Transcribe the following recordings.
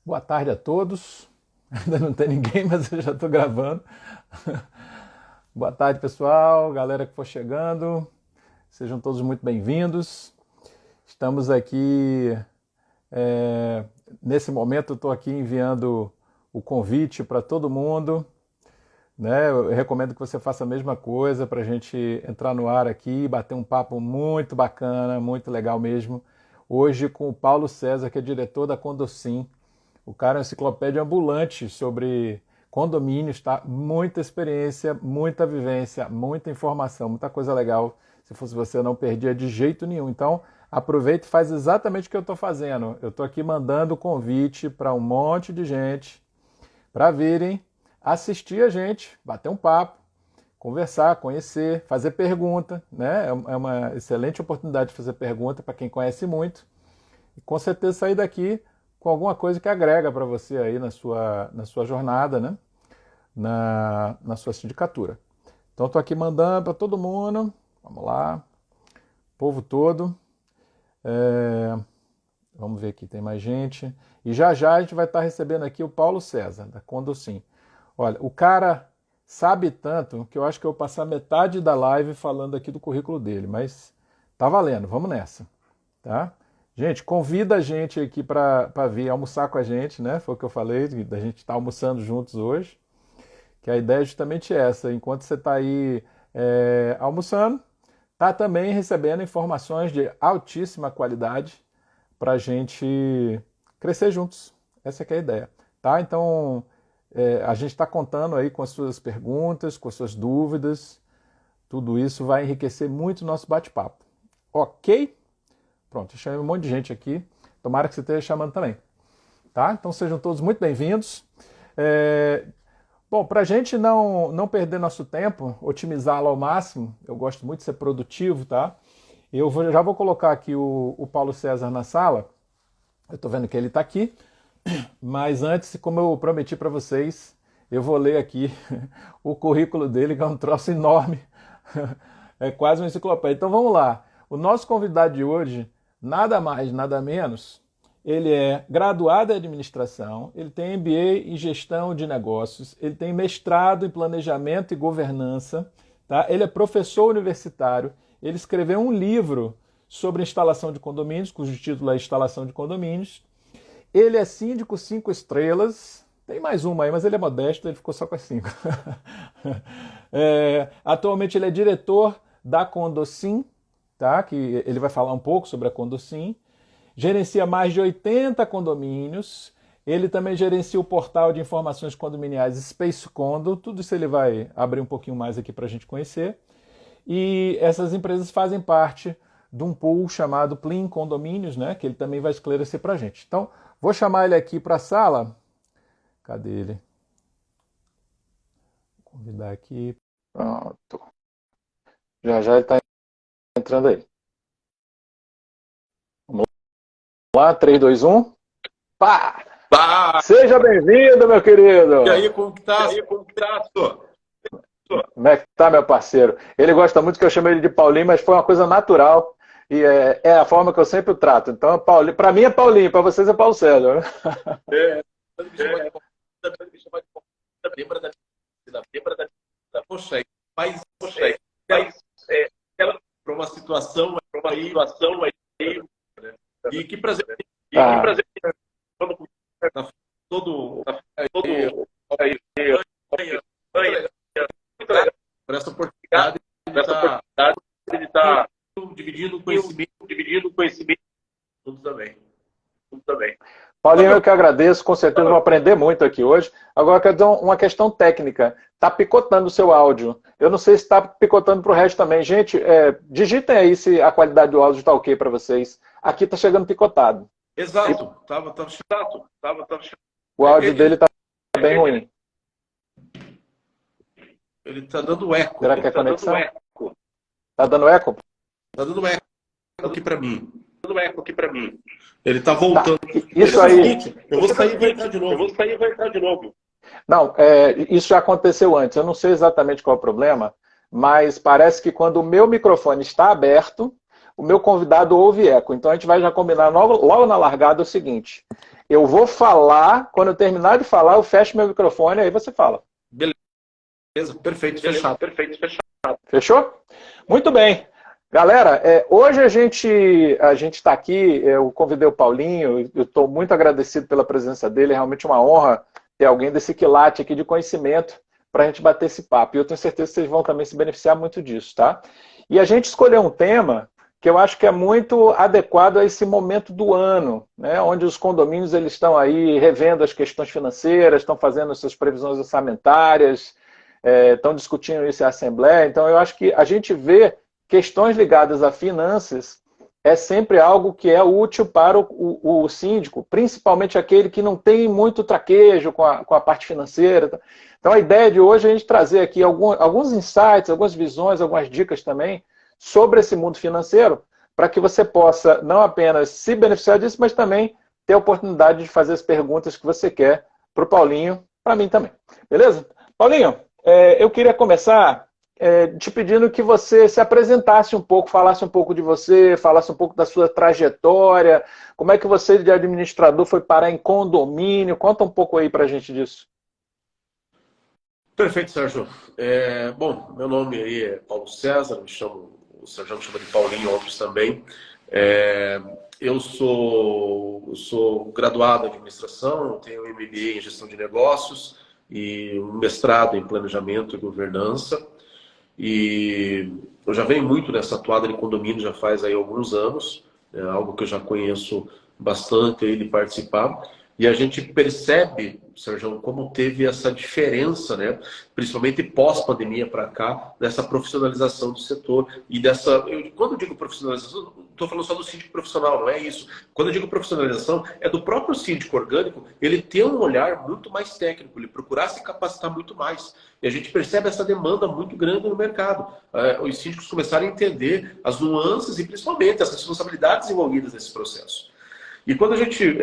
Boa tarde a todos. Ainda não tem ninguém, mas eu já estou gravando. Boa tarde, pessoal, galera que for chegando. Sejam todos muito bem-vindos. Estamos aqui, nesse momento eu estou aqui enviando o convite para todo mundo, né? Eu recomendo que você faça a mesma coisa para a gente entrar no ar aqui e bater um papo muito bacana, muito legal mesmo. Hoje com o Paulo César, que é diretor da Condocin. O cara é uma enciclopédia ambulante sobre condomínios, tá? Muita experiência, muita vivência, muita informação, muita coisa legal. Se fosse você, eu não perdia de jeito nenhum. Então, aproveita e faz exatamente o que eu estou fazendo. Eu estou aqui mandando convite para um monte de gente para virem assistir a gente, bater um papo, conversar, conhecer, fazer pergunta, né? É uma excelente oportunidade de fazer pergunta para quem conhece muito. E com certeza sair daqui com alguma coisa que agrega para você aí na sua jornada, né? Na sua sindicatura. Então estou aqui mandando para todo mundo, vamos lá, povo todo. Vamos ver aqui, tem mais gente. E já já a gente vai estar recebendo aqui o Paulo César, da Condocin. Olha, o cara sabe tanto que eu acho que eu vou passar metade da live falando aqui do currículo dele, mas tá valendo, vamos nessa, tá? Gente, convida a gente aqui para vir almoçar com a gente, né? Foi o que eu falei, da gente estar almoçando juntos hoje. Que a ideia é justamente essa. Enquanto você está aí almoçando, está também recebendo informações de altíssima qualidade para a gente crescer juntos. Essa que é a ideia, tá? Então, a gente está contando aí com as suas perguntas, com as suas dúvidas. Tudo isso vai enriquecer muito o nosso bate-papo. Ok? Pronto, eu chamei um monte de gente aqui. Tomara que você esteja chamando também. Tá? Então sejam todos muito bem-vindos. Bom, para a gente não perder nosso tempo, otimizá-lo ao máximo, eu gosto muito de ser produtivo, tá? Já vou colocar aqui o Paulo César na sala. Eu estou vendo que ele está aqui. Mas antes, como eu prometi para vocês, eu vou ler aqui o currículo dele, que é um troço enorme. É quase uma enciclopédia. Então vamos lá. O nosso convidado de hoje, nada mais, nada menos, ele é graduado em administração, ele tem MBA em gestão de negócios, ele tem mestrado em planejamento e governança, tá? Ele é professor universitário, ele escreveu um livro sobre instalação de condomínios, cujo título é Instalação de Condomínios. Ele é síndico 5 estrelas, tem mais uma aí, mas ele é modesto, ele ficou só com as 5. Atualmente ele é diretor da Condocin, tá? Que ele vai falar um pouco sobre a Condocin. Gerencia mais de 80 condomínios. Ele também gerencia o portal de informações condominiais Space Condo. Tudo isso ele vai abrir um pouquinho mais aqui para a gente conhecer. E essas empresas fazem parte de um pool chamado Plim Condomínios, né? Que ele também vai esclarecer para a gente. Então, vou chamar ele aqui para a sala. Cadê ele? Vou convidar aqui. Pronto. Já já ele está entrando aí. Vamos lá, 3, 2, 1. Pá! Tá. Seja bem-vindo, meu querido! E aí, como que tá? Senhor? Como é que tá, meu parceiro? Ele gosta muito que eu chame ele de Paulinho, mas foi uma coisa natural. E é a forma que eu sempre o trato. Então, Paulinho, para mim é Paulinho, para vocês é Paulo César, né? Quando me chamar de Paulo, me chamar de Paulo. Lembra da poxa, ela para uma situação aí, né? E que prazer, vamos tá todo aí, por essa oportunidade de estar dividindo conhecimento tudo também. Paulinho, eu que agradeço, com certeza vou aprender muito aqui hoje. Agora, eu quero dizer uma questão técnica. Está picotando o seu áudio. Eu não sei se está picotando para o resto também. Gente, digitem aí se a qualidade do áudio está ok para vocês. Aqui está chegando picotado. Exato. Tava chato. O áudio dele está bem ruim. Ele está dando eco. Será que é a conexão? Está dando eco? Está dando eco aqui para mim. Ele está voltando. Tá. Isso aí. Eu vou sair e vai entrar de novo. Não, isso já aconteceu antes. Eu não sei exatamente qual é o problema, mas parece que quando o meu microfone está aberto, o meu convidado ouve eco. Então a gente vai já combinar logo na largada o seguinte. Eu vou falar, quando eu terminar de falar, eu fecho meu microfone, aí você fala. Beleza, perfeito, fechado. Fechou? Muito bem. Galera, hoje a gente está aqui, eu convidei o Paulinho, eu estou muito agradecido pela presença dele, é realmente uma honra ter alguém desse quilate aqui de conhecimento para a gente bater esse papo. E eu tenho certeza que vocês vão também se beneficiar muito disso, tá? E a gente escolheu um tema que eu acho que é muito adequado a esse momento do ano, né, onde os condomínios eles estão aí revendo as questões financeiras, estão fazendo suas previsões orçamentárias, estão discutindo isso em assembleia. Então, eu acho que a gente vê questões ligadas a finanças é sempre algo que é útil para o síndico, principalmente aquele que não tem muito traquejo com a parte financeira. Então, a ideia de hoje é a gente trazer aqui alguns insights, algumas visões, algumas dicas também sobre esse mundo financeiro, para que você possa não apenas se beneficiar disso, mas também ter a oportunidade de fazer as perguntas que você quer para o Paulinho, para mim também. Beleza? Paulinho, eu queria começar te pedindo que você se apresentasse um pouco, falasse um pouco de você, falasse um pouco da sua trajetória, como é que você de administrador foi parar em condomínio, conta um pouco aí para a gente disso. Perfeito, Sérgio. Bom, meu nome aí é Paulo César, o Sérgio me chama de Paulinho, outros também. Eu sou graduado em administração, tenho MBA em gestão de negócios e um mestrado em planejamento e governança. E eu já venho muito nessa atuada de condomínio já faz aí alguns anos, é algo que eu já conheço bastante aí de participar. E a gente percebe, Sérgio, como teve essa diferença, né? Principalmente pós-pandemia para cá, dessa profissionalização do setor e quando eu digo profissionalização, não estou falando só do síndico profissional, não é isso. Quando eu digo profissionalização, é do próprio síndico orgânico, ele ter um olhar muito mais técnico, ele procurar se capacitar muito mais. E a gente percebe essa demanda muito grande no mercado. Os síndicos começaram a entender as nuances e principalmente as responsabilidades envolvidas nesse processo. E quando a gente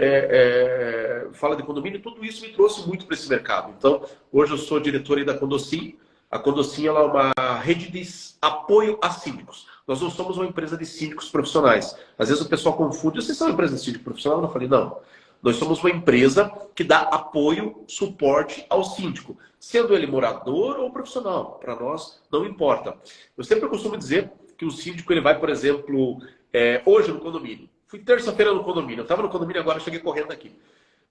fala de condomínio, tudo isso me trouxe muito para esse mercado. Então, hoje eu sou diretor aí da Condocin. A Condocin ela é uma rede de apoio a síndicos. Nós não somos uma empresa de síndicos profissionais. Às vezes o pessoal confunde, vocês são uma empresa de síndico profissional? Eu falei, não. Nós somos uma empresa que dá apoio, suporte ao síndico, sendo ele morador ou profissional. Para nós, não importa. Eu sempre costumo dizer que o síndico ele vai, por exemplo, hoje no condomínio. Fui terça-feira no condomínio. Eu estava no condomínio agora, cheguei correndo aqui.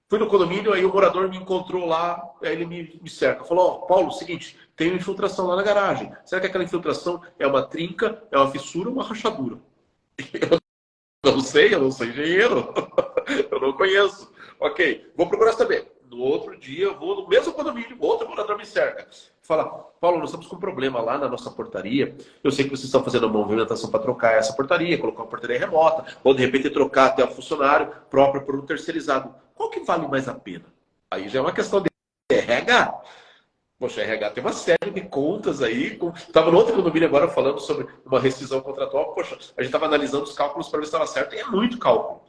Fui no condomínio, aí o morador me encontrou lá, aí ele me cerca. Falou, Paulo, seguinte, tem uma infiltração lá na garagem. Será que aquela infiltração é uma trinca, é uma fissura ou uma rachadura? Eu não sou engenheiro. Eu não conheço. Ok, vou procurar saber. No outro dia, eu vou no mesmo condomínio, outro morador me cerca. Fala, Paulo, nós estamos com um problema lá na nossa portaria. Eu sei que vocês estão fazendo uma movimentação para trocar essa portaria, colocar uma portaria remota, ou de repente trocar até o funcionário próprio por um terceirizado. Qual que vale mais a pena? Aí já é uma questão de RH. Poxa, RH tem uma série de contas aí. Estava no outro condomínio agora falando sobre uma rescisão contratual. Poxa, a gente estava analisando os cálculos para ver se estava certo. E é muito cálculo.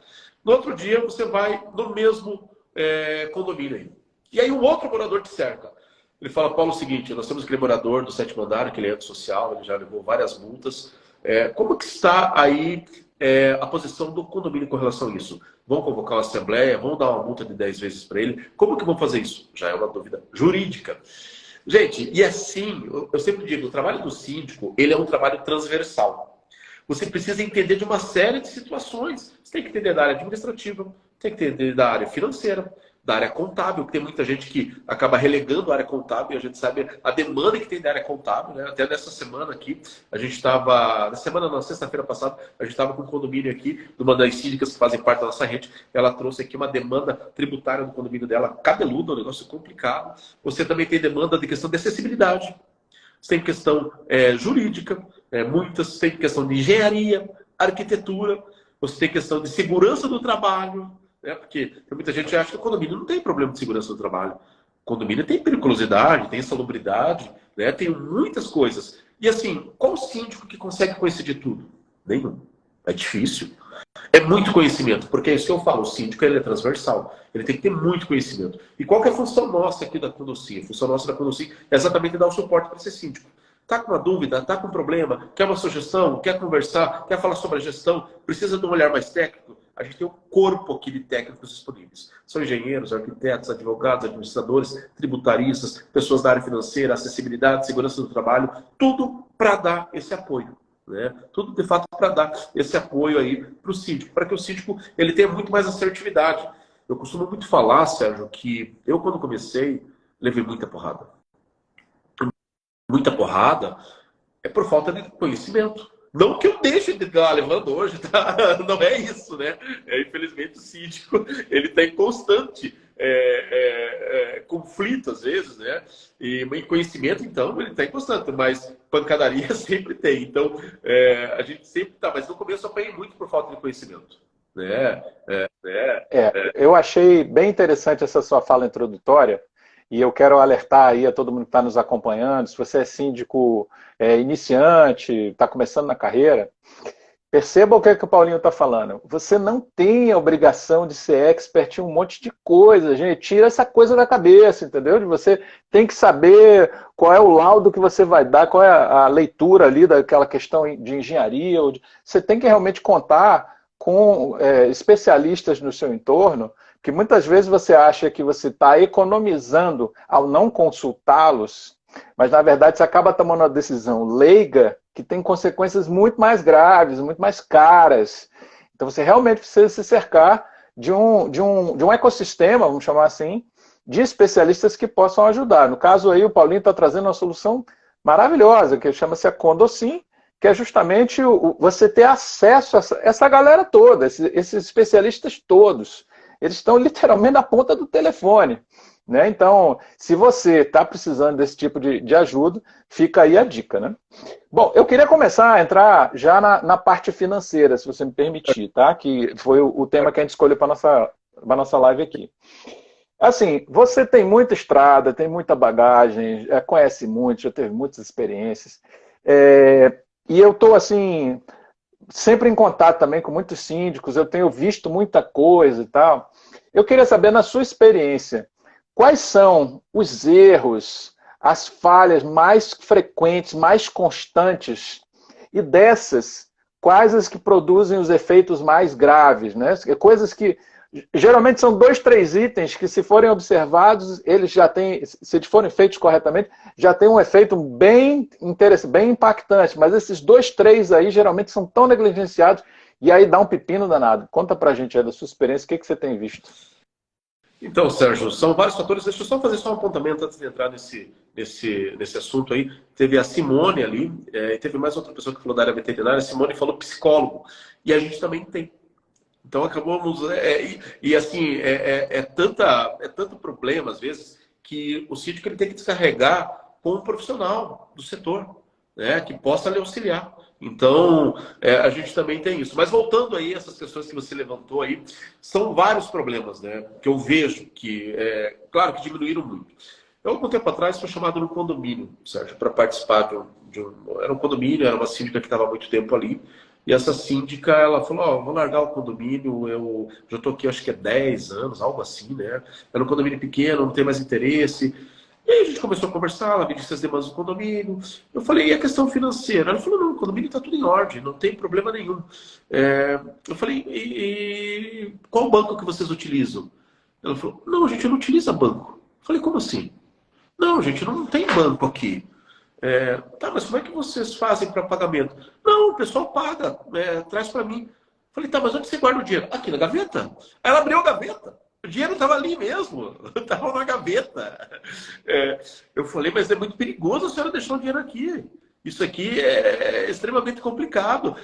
No outro dia, você vai no mesmo condomínio aí. E aí um outro morador te cerca. Ele fala, Paulo, é o seguinte, nós temos aquele morador do 7º andar, que ele é antissocial, ele já levou várias multas. Como que está aí a posição do condomínio com relação a isso? Vão convocar uma assembleia, vão dar uma multa de 10 vezes para ele? Como que vão fazer isso? Já é uma dúvida jurídica. Gente, e assim, eu sempre digo, o trabalho do síndico, ele é um trabalho transversal. Você precisa entender de uma série de situações. Você tem que entender da área administrativa, tem que entender da área financeira, da área contábil, que tem muita gente que acaba relegando a área contábil, e a gente sabe a demanda que tem da área contábil, né? Até nessa semana aqui, a gente estava, na sexta-feira passada, a gente estava com um condomínio aqui, de uma das síndicas que fazem parte da nossa rede, ela trouxe aqui uma demanda tributária do condomínio dela, cabeluda, um negócio complicado. Você também tem demanda de questão de acessibilidade, você tem questão jurídica, muitas, você tem questão de engenharia, arquitetura, você tem questão de segurança do trabalho, porque muita gente acha que o condomínio não tem problema de segurança do trabalho. O condomínio tem periculosidade, tem salubridade, né? Tem muitas coisas. E assim, qual síndico que consegue conhecer de tudo? Nenhum. É difícil. É muito conhecimento, porque é isso que eu falo, o síndico ele é transversal, ele tem que ter muito conhecimento. E qual que é a função nossa aqui da Condocin? A função nossa da Condocin é exatamente dar o suporte para esse síndico. Está com uma dúvida, está com um problema, quer uma sugestão, quer conversar, quer falar sobre a gestão, precisa de um olhar mais técnico? A gente tem um corpo aqui de técnicos disponíveis. São engenheiros, arquitetos, advogados, administradores, tributaristas, pessoas da área financeira, acessibilidade, segurança do trabalho, tudo para dar esse apoio. Né? Tudo, de fato, para dar esse apoio aí para o síndico, para que o síndico ele tenha muito mais assertividade. Eu costumo muito falar, Sérgio, que eu, quando comecei, levei muita porrada. Muita porrada é por falta de conhecimento. Não que eu deixe de estar levando hoje, tá? Não é isso, né? Infelizmente, o síndico ele está em constante conflito, às vezes, né? E em conhecimento, então, ele está em constante, mas pancadaria sempre tem. Então, a gente sempre está, mas no começo eu apanhei muito por falta de conhecimento. Né? Eu achei bem interessante essa sua fala introdutória, e eu quero alertar aí a todo mundo que está nos acompanhando, se você é síndico iniciante, está começando na carreira, perceba o que o Paulinho está falando. Você não tem a obrigação de ser expert em um monte de coisa, gente. Tira essa coisa da cabeça, entendeu? Você tem que saber qual é o laudo que você vai dar, qual é a leitura ali daquela questão de engenharia. Você tem que realmente contar com especialistas no seu entorno, que muitas vezes você acha que você está economizando ao não consultá-los, mas na verdade você acaba tomando uma decisão leiga que tem consequências muito mais graves, muito mais caras. Então você realmente precisa se cercar de um ecossistema, vamos chamar assim, de especialistas que possam ajudar. No caso aí, o Paulinho está trazendo uma solução maravilhosa, que chama-se a Condosim, que é justamente você ter acesso a essa galera toda, esses especialistas todos. Eles estão literalmente na ponta do telefone. Né? Então, se você está precisando desse tipo de ajuda, fica aí a dica. Né? Bom, eu queria começar a entrar já na parte financeira, se você me permitir, tá? Que foi o tema que a gente escolheu para a nossa live aqui. Assim, você tem muita estrada, tem muita bagagem, conhece muito, já teve muitas experiências. E eu estou, assim, sempre em contato também com muitos síndicos, eu tenho visto muita coisa e tal. Eu queria saber, na sua experiência, quais são os erros, as falhas mais frequentes, mais constantes, e dessas, quais as que produzem os efeitos mais graves, né? Coisas que, geralmente, são 2, 3 itens que, se forem observados, eles já têm, se forem feitos corretamente, já tem um efeito bem interessante, bem impactante. Mas esses 2, 3 aí, geralmente, são tão negligenciados, e aí dá um pepino danado. Conta pra gente aí da sua experiência, o que você tem visto? Então, Sérgio, são vários fatores. Deixa eu só fazer um apontamento antes de entrar nesse assunto aí. Teve a Simone ali, teve mais outra pessoa que falou da área veterinária. A Simone falou psicólogo. E a gente também tem. Então, acabamos... assim, tanto problema, às vezes, que o síndico ele tem que descarregar com um profissional do setor, né, que possa lhe auxiliar. Então, a gente também tem isso. Mas voltando aí, essas questões que você levantou aí, são vários problemas, né, que eu vejo que, claro que diminuíram muito. Eu, algum tempo atrás, fui chamado no condomínio, Sérgio, para participar era um condomínio, era uma síndica que estava há muito tempo ali. E essa síndica, ela falou, vou largar o condomínio, eu já estou aqui, acho que 10 anos, algo assim, né? Era um condomínio pequeno, não tem mais interesse. E aí a gente começou a conversar, ela me disse as demandas do condomínio. Eu falei, e a questão financeira? Ela falou, não, o condomínio está tudo em ordem, não tem problema nenhum. Eu falei, e qual banco que vocês utilizam? Ela falou, não, a gente não utiliza banco. Eu falei, como assim? Não, gente, não tem banco aqui. Tá, mas como é que vocês fazem para pagamento? Não, o pessoal paga, traz para mim. Falei, tá, mas onde você guarda o dinheiro? Aqui na gaveta. Aí ela abriu a gaveta. O dinheiro estava ali mesmo, estava na gaveta. Eu falei, mas é muito perigoso a senhora deixar o dinheiro aqui. Isso aqui é extremamente complicado.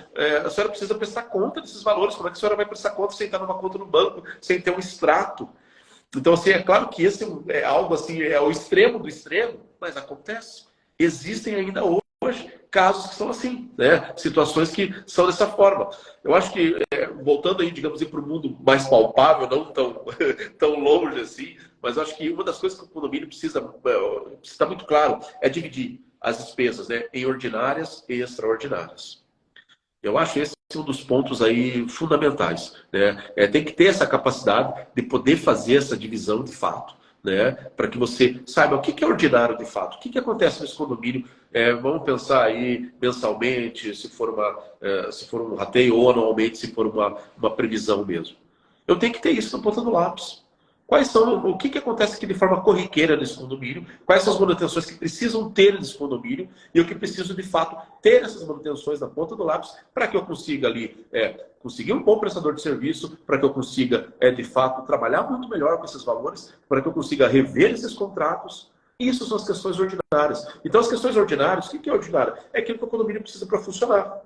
A senhora precisa prestar conta desses valores. Como é que a senhora vai prestar conta sem estar numa conta no banco, sem ter um extrato? Então, assim, é claro que esse é algo assim, é o extremo do extremo, mas acontece. Existem ainda hoje casos que são assim, né? Situações que são dessa forma. Eu acho que, voltando aí, digamos, para o mundo mais palpável, não tão longe assim, mas eu acho que uma das coisas que o condomínio precisa estar muito claro é dividir as despesas, né, em ordinárias e extraordinárias. Eu acho esse um dos pontos aí fundamentais, né? Tem que ter essa capacidade de poder fazer essa divisão de fato, né? Para que você saiba o que é ordinário de fato, o que acontece nesse condomínio vamos pensar aí mensalmente, se for um rateio, ou anualmente, se for uma previsão mesmo. Eu tenho que ter isso na ponta do lápis. O que acontece aqui de forma corriqueira nesse condomínio? Quais são as manutenções que precisam ter nesse condomínio? E eu que preciso, de fato, ter essas manutenções na ponta do lápis para que eu consiga ali conseguir um bom prestador de serviço, para que eu consiga, de fato, trabalhar muito melhor com esses valores, para que eu consiga rever esses contratos. Isso são as questões ordinárias. Então, as questões ordinárias, o que é ordinário? É aquilo que o condomínio precisa para funcionar.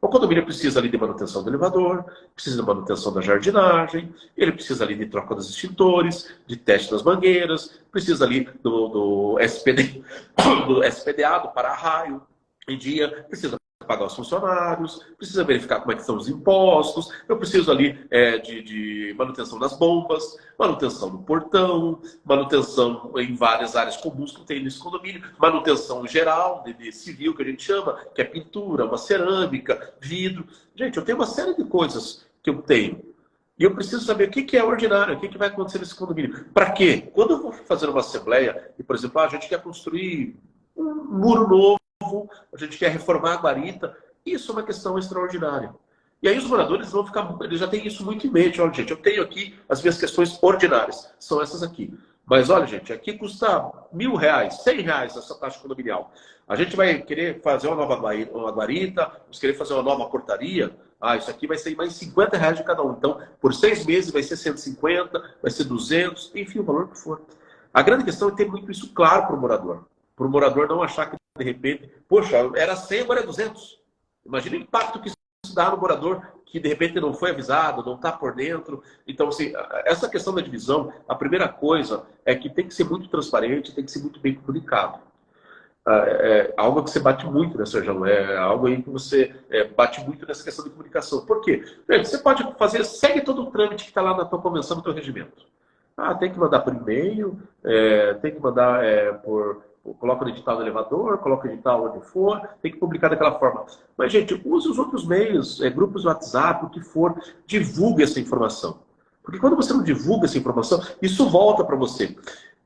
O condomínio precisa ali de manutenção do elevador, precisa de manutenção da jardinagem, ele precisa ali de troca dos extintores, de teste das mangueiras, precisa ali do SPDA, do para-raio em dia, precisa pagar os funcionários, precisa verificar como é que são os impostos, eu preciso ali de manutenção das bombas, manutenção do portão, manutenção em várias áreas comuns que tem nesse condomínio, manutenção geral, de civil, que a gente chama, que é pintura, uma cerâmica, vidro. Gente, eu tenho uma série de coisas que eu tenho. E eu preciso saber o que é ordinário, o que vai acontecer nesse condomínio. Para quê? Quando eu vou fazer uma assembleia, e, por exemplo, a gente quer construir um muro novo, a gente quer reformar a guarita, isso é uma questão extraordinária. E aí os moradores vão ficar, eles já têm isso muito em mente. Olha, gente, eu tenho aqui as minhas questões ordinárias, são essas aqui. Mas olha, gente, aqui custa R$1.000, R$100 essa taxa condominial. A gente vai querer fazer uma nova guarita, vamos querer fazer uma nova portaria. Isso aqui vai ser mais R$50 de cada um. Então, por 6 meses vai ser 150, vai ser 200, enfim, o valor que for. A grande questão é ter muito isso claro para o morador. Para o morador não achar que, de repente, poxa, era 100, agora é 200. Imagina o impacto que isso dá no morador que, de repente, não foi avisado, não está por dentro. Então, assim, essa questão da divisão, a primeira coisa é que tem que ser muito transparente, tem que ser muito bem comunicado. É algo que você bate muito, né, Sérgio? É algo aí que você bate muito nessa questão de comunicação. Por quê? Você pode fazer, segue todo o trâmite que está lá na tua convenção, no teu regimento. Tem que mandar por e-mail, tem que mandar coloca o edital no elevador, coloca o edital onde for, tem que publicar daquela forma. Mas, gente, use os outros meios, grupos do WhatsApp, o que for, divulgue essa informação. Porque quando você não divulga essa informação, isso volta para você.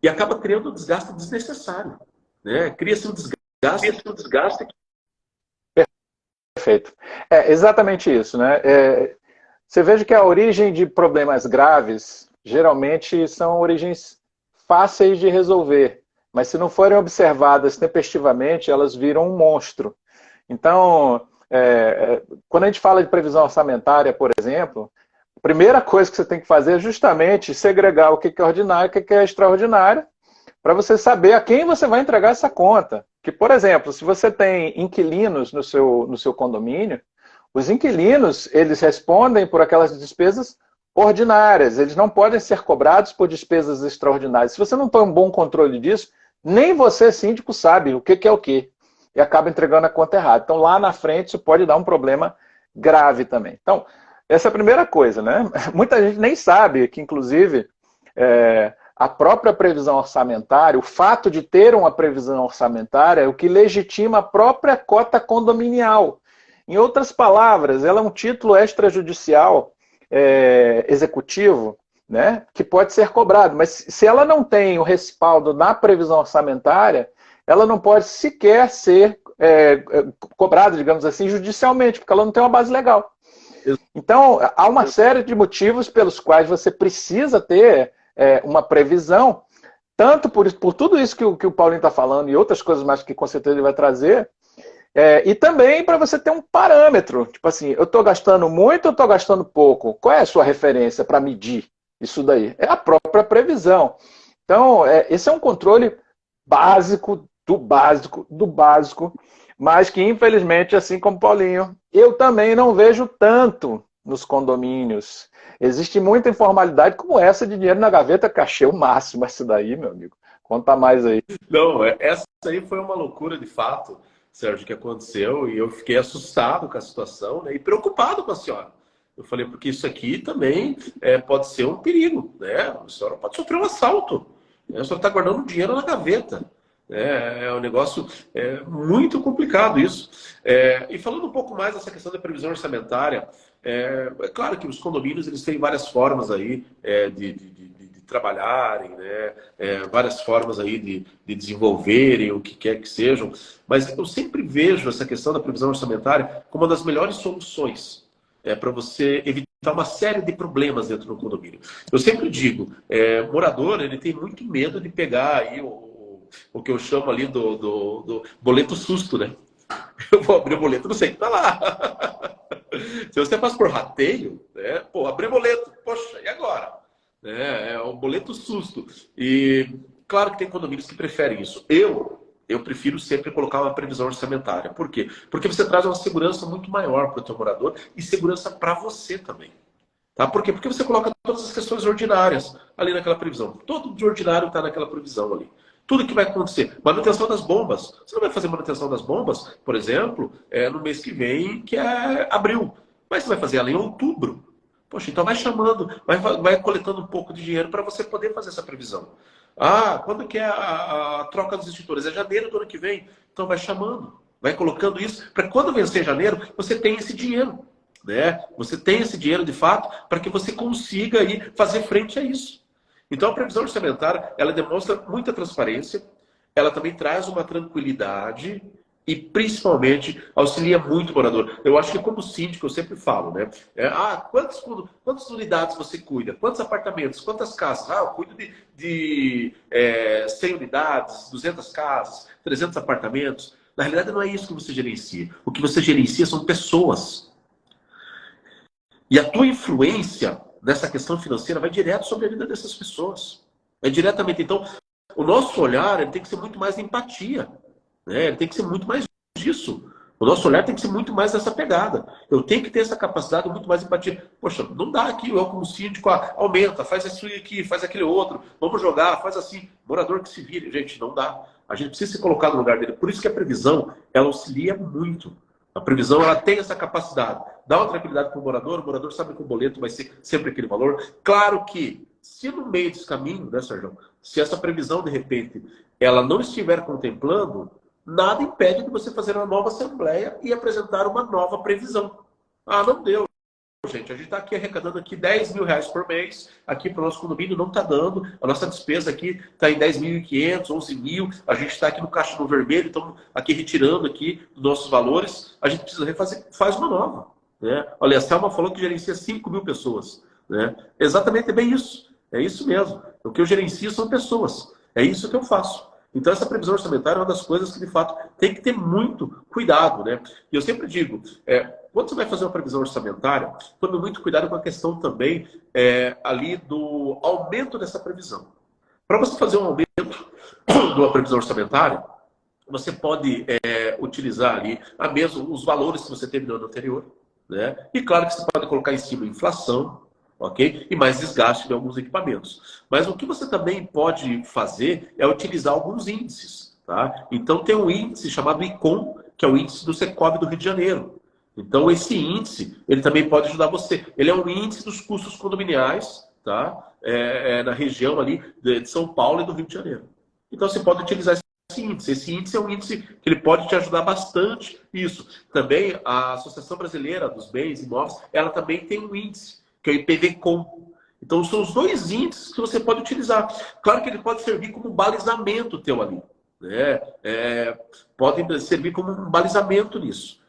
E acaba criando um desgaste desnecessário. Né? Cria-se um desgaste. Perfeito. É exatamente isso, né? Você veja que a origem de problemas graves, geralmente, são origens fáceis de resolver. Mas se não forem observadas tempestivamente, elas viram um monstro. Então, quando a gente fala de previsão orçamentária, por exemplo, a primeira coisa que você tem que fazer é justamente segregar o que é ordinário e o que é extraordinário, para você saber a quem você vai entregar essa conta. Que, por exemplo, se você tem inquilinos no seu condomínio, os inquilinos, eles respondem por aquelas despesas ordinárias, eles não podem ser cobrados por despesas extraordinárias. Se você não tem um bom controle disso, nem você, síndico, sabe o que é o quê. E acaba entregando a conta errada. Então, lá na frente, isso pode dar um problema grave também. Então, essa é a primeira coisa, né? Muita gente nem sabe que, inclusive, a própria previsão orçamentária, o fato de ter uma previsão orçamentária é o que legitima a própria cota condominial. Em outras palavras, ela é um título extrajudicial executivo, né, que pode ser cobrado, mas se ela não tem o respaldo na previsão orçamentária, ela não pode sequer ser cobrada, digamos assim, judicialmente, porque ela não tem uma base legal. Então, há uma série de motivos pelos quais você precisa ter uma previsão, tanto por tudo isso que o Paulinho está falando e outras coisas mais que com certeza ele vai trazer, e também para você ter um parâmetro, tipo assim, eu estou gastando muito ou estou gastando pouco? Qual é a sua referência para medir isso daí? É a própria previsão. Então, esse é um controle básico, do básico, mas que infelizmente, assim como Paulinho, eu também não vejo tanto nos condomínios. Existe muita informalidade como essa de dinheiro na gaveta, que achei o máximo essa daí, meu amigo. Conta mais aí. Não, essa aí foi uma loucura de fato, Sérgio, que aconteceu, e eu fiquei assustado com a situação, né, e preocupado com a senhora. Eu falei, porque isso aqui também pode ser um perigo, né? A senhora pode sofrer um assalto, né? A senhora está guardando dinheiro na gaveta. É um negócio muito complicado isso. E falando um pouco mais dessa questão da previsão orçamentária, é claro que os condomínios eles têm várias formas aí de trabalharem, né? Várias formas aí de desenvolverem o que quer que sejam. Mas eu sempre vejo essa questão da previsão orçamentária como uma das melhores soluções para você evitar uma série de problemas dentro do condomínio. Eu sempre digo, morador, ele tem muito medo de pegar aí o que eu chamo ali do boleto susto, né? Eu vou abrir o boleto, não sei o que tá lá. Se você faz por rateio, né? Pô, abrir boleto, poxa, e agora? É um boleto susto. E claro que tem condomínios que preferem isso. Eu prefiro sempre colocar uma previsão orçamentária. Por quê? Porque você traz uma segurança muito maior para o teu morador e segurança para você também. Tá? Por quê? Porque você coloca todas as questões ordinárias ali naquela previsão. Todo de ordinário está naquela previsão ali. Tudo que vai acontecer. Manutenção das bombas. Você não vai fazer manutenção das bombas, por exemplo, no mês que vem, que é abril. Mas você vai fazer ela em outubro. Poxa, então vai chamando, vai coletando um pouco de dinheiro para você poder fazer essa previsão. Ah, quando que é a troca dos extintores? É janeiro do ano que vem. Então vai chamando, vai colocando isso, para quando vencer janeiro, você tem esse dinheiro. Né? Você tem esse dinheiro de fato para que você consiga aí fazer frente a isso. Então a previsão orçamentária, ela demonstra muita transparência, ela também traz uma tranquilidade e principalmente auxilia muito o morador. Eu acho que como síndico eu sempre falo, né? Quantas unidades você cuida? Quantos apartamentos? Quantas casas? Eu cuido de 100 unidades, 200 casas, 300 apartamentos. Na realidade não é isso que você gerencia. O que você gerencia são pessoas. E a tua influência nessa questão financeira vai direto sobre a vida dessas pessoas. É diretamente. Então, o nosso olhar ele tem que ser muito mais empatia. Né? Ele tem que ser muito mais disso. O nosso olhar tem que ser muito mais dessa pegada. Eu tenho que ter essa capacidade muito mais empatia. Poxa, não dá aqui, eu como síndico, aumenta, faz isso aqui, faz aquele outro, vamos jogar, faz assim. Morador que se vire. Gente, não dá. A gente precisa se colocar no lugar dele. Por isso que a previsão, ela auxilia muito. A previsão ela tem essa capacidade. Dá uma tranquilidade para o morador sabe que o boleto vai ser sempre aquele valor. Claro que, se no meio desse caminho, né, Sérgio, se essa previsão, de repente, ela não estiver contemplando, nada impede de você fazer uma nova assembleia e apresentar uma nova previsão. Ah, não deu. Gente, a gente está aqui arrecadando aqui 10 mil reais por mês, aqui para o nosso condomínio não está dando, a nossa despesa aqui está em 10.500, 11 mil, a gente está aqui no caixa no vermelho, estamos aqui retirando aqui dos nossos valores, a gente precisa refazer, faz uma nova. Né? Olha, a Selma falou que gerencia 5 mil pessoas. Né? Exatamente, é bem isso, é isso mesmo. O que eu gerencio são pessoas, é isso que eu faço. Então, essa previsão orçamentária é uma das coisas que, de fato, tem que ter muito cuidado. Né? E eu sempre digo, quando você vai fazer uma previsão orçamentária, tome muito cuidado com a questão também ali do aumento dessa previsão. Para você fazer um aumento de uma previsão orçamentária, você pode utilizar ali mesmo os valores que você teve no ano anterior. Né? E claro que você pode colocar em cima a inflação, ok? E mais desgaste de alguns equipamentos. Mas o que você também pode fazer é utilizar alguns índices. Tá? Então tem um índice chamado ICOM, que é o índice do Secovi do Rio de Janeiro. Então esse índice, ele também pode ajudar você. Ele é um índice dos custos condominiais, tá? Na região ali de São Paulo e do Rio de Janeiro. Então você pode utilizar esse índice. Esse índice é um índice que ele pode te ajudar bastante isso. Também a Associação Brasileira dos Bens Imóveis, ela também tem um índice, que é o IPV-Com. Então são os dois índices que você pode utilizar. Claro que ele pode servir como um balizamento teu ali. Né? Pode servir como um balizamento nisso.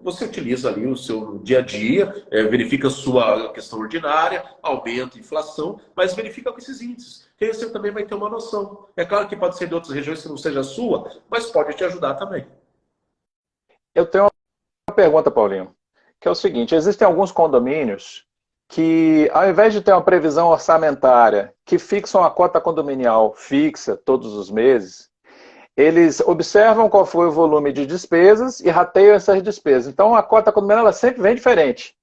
Você utiliza ali o seu dia a dia, verifica a sua questão ordinária, aumenta a inflação, mas verifica com esses índices, que aí você também vai ter uma noção. É claro que pode ser de outras regiões que não seja a sua, mas pode te ajudar também. Eu tenho uma pergunta, Paulinho, que é o seguinte: existem alguns condomínios que, ao invés de ter uma previsão orçamentária que fixam a cota condominial fixa todos os meses, eles observam qual foi o volume de despesas e rateiam essas despesas. Então, a cota condominial ela sempre vem diferente.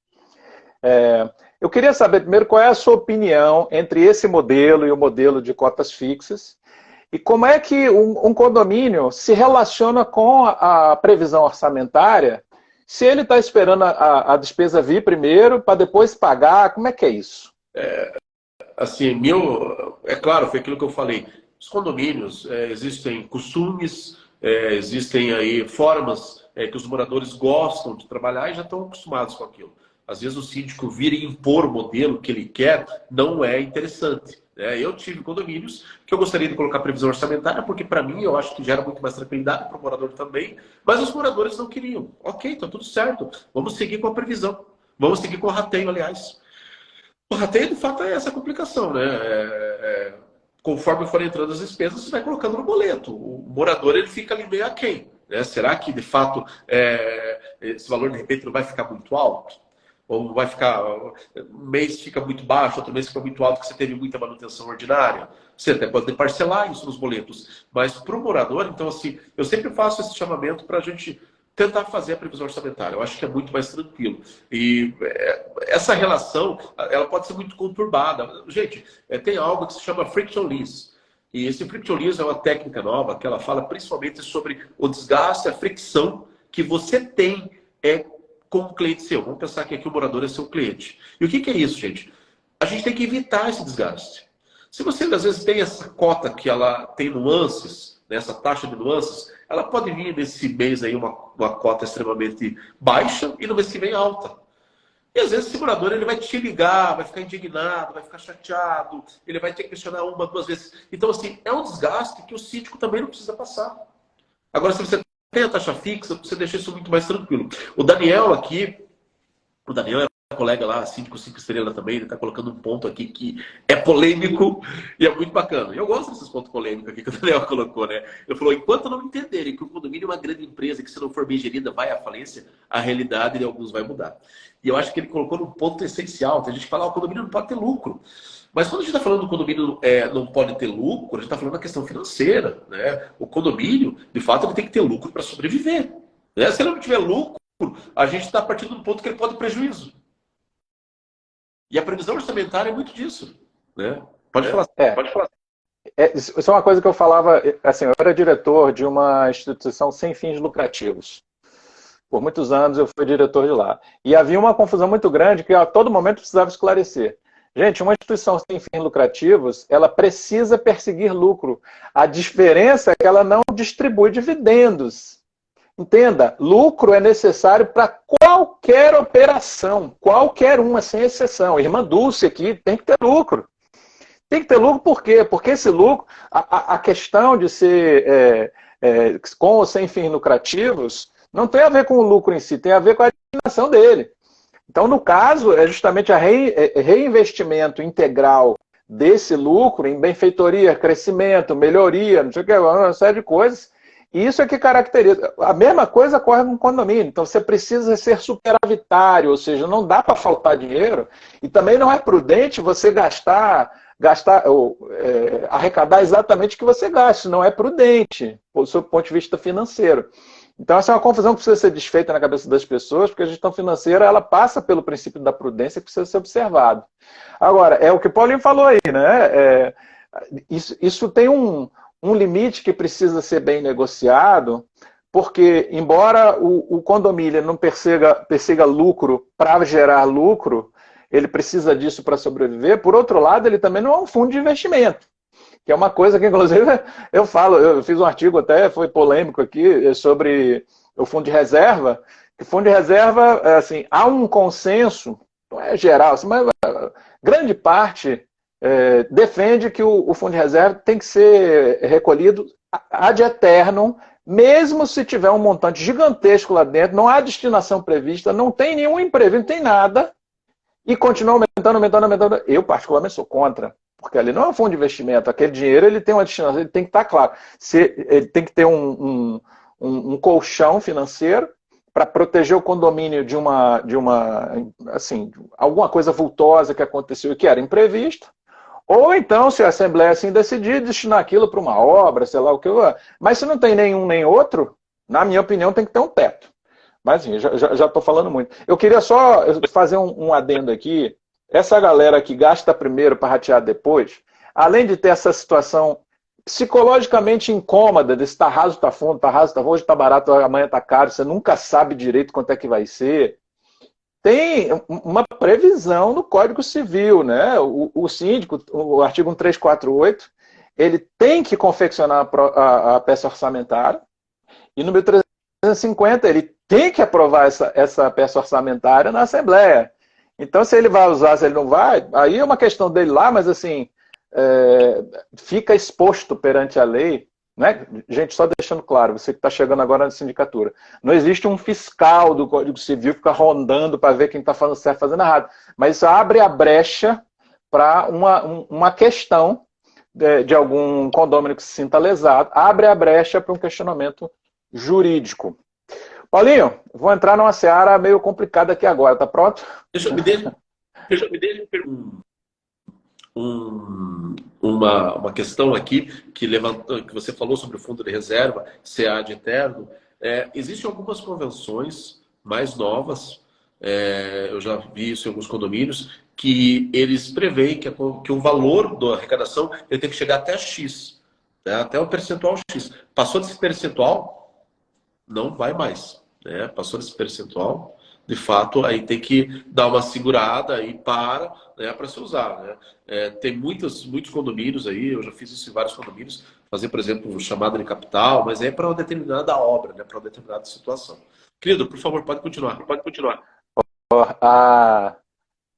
Eu queria saber primeiro qual é a sua opinião entre esse modelo e o modelo de cotas fixas e como é que um condomínio se relaciona com a previsão orçamentária se ele está esperando a despesa vir primeiro para depois pagar. Como é que é isso? Assim, é claro, foi aquilo que eu falei. Os condomínios, existem costumes, existem aí formas que os moradores gostam de trabalhar e já estão acostumados com aquilo. Às vezes o síndico vir e impor o modelo que ele quer não é interessante. Eu tive condomínios que eu gostaria de colocar previsão orçamentária, porque para mim eu acho que gera muito mais tranquilidade, para o morador também, mas os moradores não queriam. Ok, tá tudo certo, vamos seguir com a previsão, vamos seguir com o rateio, aliás. O rateio, de fato, é essa complicação, né? Conforme forem entrando as despesas, você vai colocando no boleto. O morador, ele fica ali meio aquém, né? Será que, de fato, esse valor, de repente, não vai ficar muito alto? Ou vai ficar, um mês fica muito baixo, outro mês fica muito alto, porque você teve muita manutenção ordinária. Você até pode parcelar isso nos boletos. Mas para o morador, então, assim, eu sempre faço esse chamamento para a gente tentar fazer a previsão orçamentária. Eu acho que é muito mais tranquilo. E essa relação, ela pode ser muito conturbada. Gente, tem algo que se chama friction lease. E esse friction lease é uma técnica nova que ela fala principalmente sobre o desgaste, a fricção que você tem com o cliente seu. Vamos pensar que aqui o morador é seu cliente. E o que é isso, gente? A gente tem que evitar esse desgaste. Se você, às vezes, tem essa cota que ela tem nuances, né, essa taxa de nuances, ela pode vir nesse mês aí uma cota extremamente baixa e no mês que vem alta. E às vezes esse morador ele vai te ligar, vai ficar indignado, vai ficar chateado, ele vai te questionar uma, duas vezes. Então, assim, é um desgaste que o síndico também não precisa passar. Agora, se você tem a taxa fixa, você deixa isso muito mais tranquilo. O Daniel aqui, o Daniel é um colega lá, síndico 5 estrelas também, ele está colocando um ponto aqui que é polêmico e é muito bacana. E eu gosto desses pontos polêmicos aqui que o Daniel colocou, né? Ele falou, enquanto não entenderem que o condomínio é uma grande empresa, que se não for bem gerida vai à falência, a realidade de alguns vai mudar. E eu acho que ele colocou num ponto essencial. Tem gente que fala, o condomínio não pode ter lucro. Mas quando a gente está falando do condomínio não pode ter lucro, a gente está falando da questão financeira, né? O condomínio, de fato, ele tem que ter lucro para sobreviver, né? Se ele não tiver lucro, a gente está partindo do ponto que ele pode ter prejuízo. E a previsão orçamentária é muito disso, né? Pode falar. Pode falar. Isso é uma coisa que eu falava, assim, eu era diretor de uma instituição sem fins lucrativos. Por muitos anos eu fui diretor de lá. E havia uma confusão muito grande que a todo momento precisava esclarecer. Gente, uma instituição sem fins lucrativos, ela precisa perseguir lucro. A diferença é que ela não distribui dividendos. Entenda, lucro é necessário para qualquer operação, qualquer uma, sem exceção. A irmã Dulce aqui tem que ter lucro. Tem que ter lucro por quê? Porque esse lucro, a questão de ser com ou sem fins lucrativos, não tem a ver com o lucro em si, tem a ver com a destinação dele. Então, no caso, é justamente a reinvestimento integral desse lucro em benfeitoria, crescimento, melhoria, não sei o que, uma série de coisas. E isso é que caracteriza. A mesma coisa ocorre com o condomínio. Então, você precisa ser superavitário, ou seja, não dá para faltar dinheiro. E também não é prudente você arrecadar exatamente o que você gasta. Não é prudente, do seu ponto de vista financeiro. Então, essa é uma confusão que precisa ser desfeita na cabeça das pessoas, porque a gestão financeira ela passa pelo princípio da prudência que precisa ser observado. Agora, é o que o Paulinho falou aí, né? Isso tem um limite que precisa ser bem negociado, porque, embora o condomínio não persiga lucro para gerar lucro, ele precisa disso para sobreviver. Por outro lado, ele também não é um fundo de investimento, que é uma coisa que, inclusive, eu fiz um artigo até, foi polêmico aqui, sobre o fundo de reserva. O fundo de reserva, assim, há um consenso, não é geral, assim, mas grande parte defende que o fundo de reserva tem que ser recolhido ad eternum, mesmo se tiver um montante gigantesco lá dentro, não há destinação prevista, não tem nenhum imprevisto, não tem nada, e continua aumentando. Eu, particularmente, sou contra. Porque ali não é um fundo de investimento, aquele dinheiro ele tem uma destinação, ele tem que estar claro. Ele tem que ter um colchão financeiro para proteger o condomínio de assim, alguma coisa vultosa que aconteceu e que era imprevista. Ou então, se a Assembleia assim decidir, destinar aquilo para uma obra, sei lá o que. Mas se não tem nenhum nem outro, na minha opinião, tem que ter um teto. Mas assim, já estou falando muito. Eu queria só fazer um adendo aqui. Essa galera que gasta primeiro para ratear depois, além de ter essa situação psicologicamente incômoda desse tá raso, tá fundo, hoje tá barato, amanhã tá caro, você nunca sabe direito quanto é que vai ser, tem uma previsão no Código Civil, né? O síndico, o artigo 1348, ele tem que confeccionar a peça orçamentária, e no 1350 ele tem que aprovar essa peça orçamentária na Assembleia. Então, se ele vai usar, se ele não vai, aí é uma questão dele lá, mas assim, fica exposto perante a lei, né? Gente, só deixando claro, você que está chegando agora na sindicatura, não existe um fiscal do Código Civil que fica rondando para ver quem está fazendo certo e fazendo errado, mas isso abre a brecha para uma questão de algum condômino que se sinta lesado, abre a brecha para um questionamento jurídico. Paulinho, vou entrar numa seara meio complicada aqui agora, tá pronto? Me deixa uma questão aqui que você falou sobre o fundo de reserva, CA de eterno. Existem algumas convenções mais novas, eu já vi isso em alguns condomínios, que eles preveem que o valor da arrecadação ele tem que chegar até X, né, até o percentual X. Passou desse percentual, não vai mais. Né? Passou desse percentual, de fato, aí tem que dar uma segurada e para, né, para se usar. Né? Tem muitos condomínios aí, eu já fiz isso em vários condomínios, fazer, por exemplo, chamada de capital, mas é para uma determinada obra, né, para uma determinada situação. Querido, por favor, pode continuar.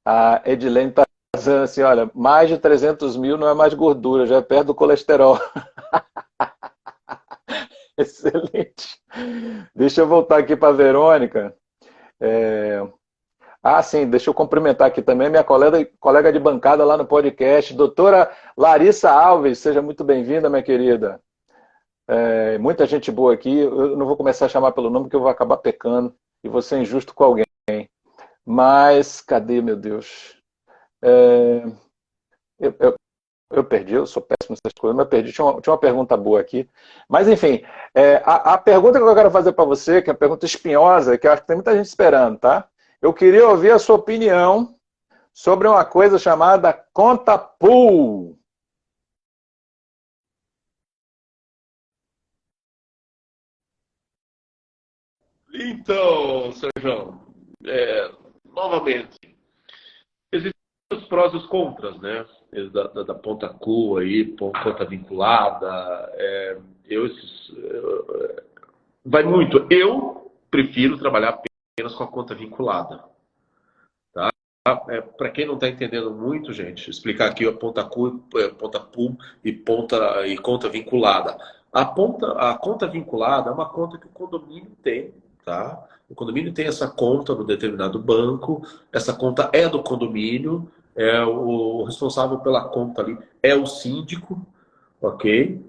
A Edilene está dizendo assim, olha, mais de 300 mil não é mais gordura, já é perto do colesterol. Excelente. Deixa eu voltar aqui para a Verônica. Sim, deixa eu cumprimentar aqui também minha colega de bancada lá no podcast, doutora Larissa Alves. Seja muito bem-vinda, minha querida. Muita gente boa aqui. Eu não vou começar a chamar pelo nome, porque eu vou acabar pecando e vou ser injusto com alguém. Mas, cadê, meu Deus? Eu perdi, eu sou péssimo nessas coisas, mas perdi. Tinha uma pergunta boa aqui. Mas, enfim, a pergunta que eu quero fazer para você, que é uma pergunta espinhosa, que eu acho que tem muita gente esperando, tá? Eu queria ouvir a sua opinião sobre uma coisa chamada conta pool. Então, Sérgio, novamente, existem os prós e os contras, né? Da ponta Q aí, conta vinculada. Vai muito. Eu prefiro trabalhar apenas com a conta vinculada. Tá? Para quem não está entendendo muito, gente, explicar aqui a ponta Q, ponta pool e conta vinculada. A conta vinculada é uma conta que o condomínio tem. Tá? O condomínio tem essa conta no determinado banco, essa conta é do condomínio, o responsável pela conta ali é o síndico, ok?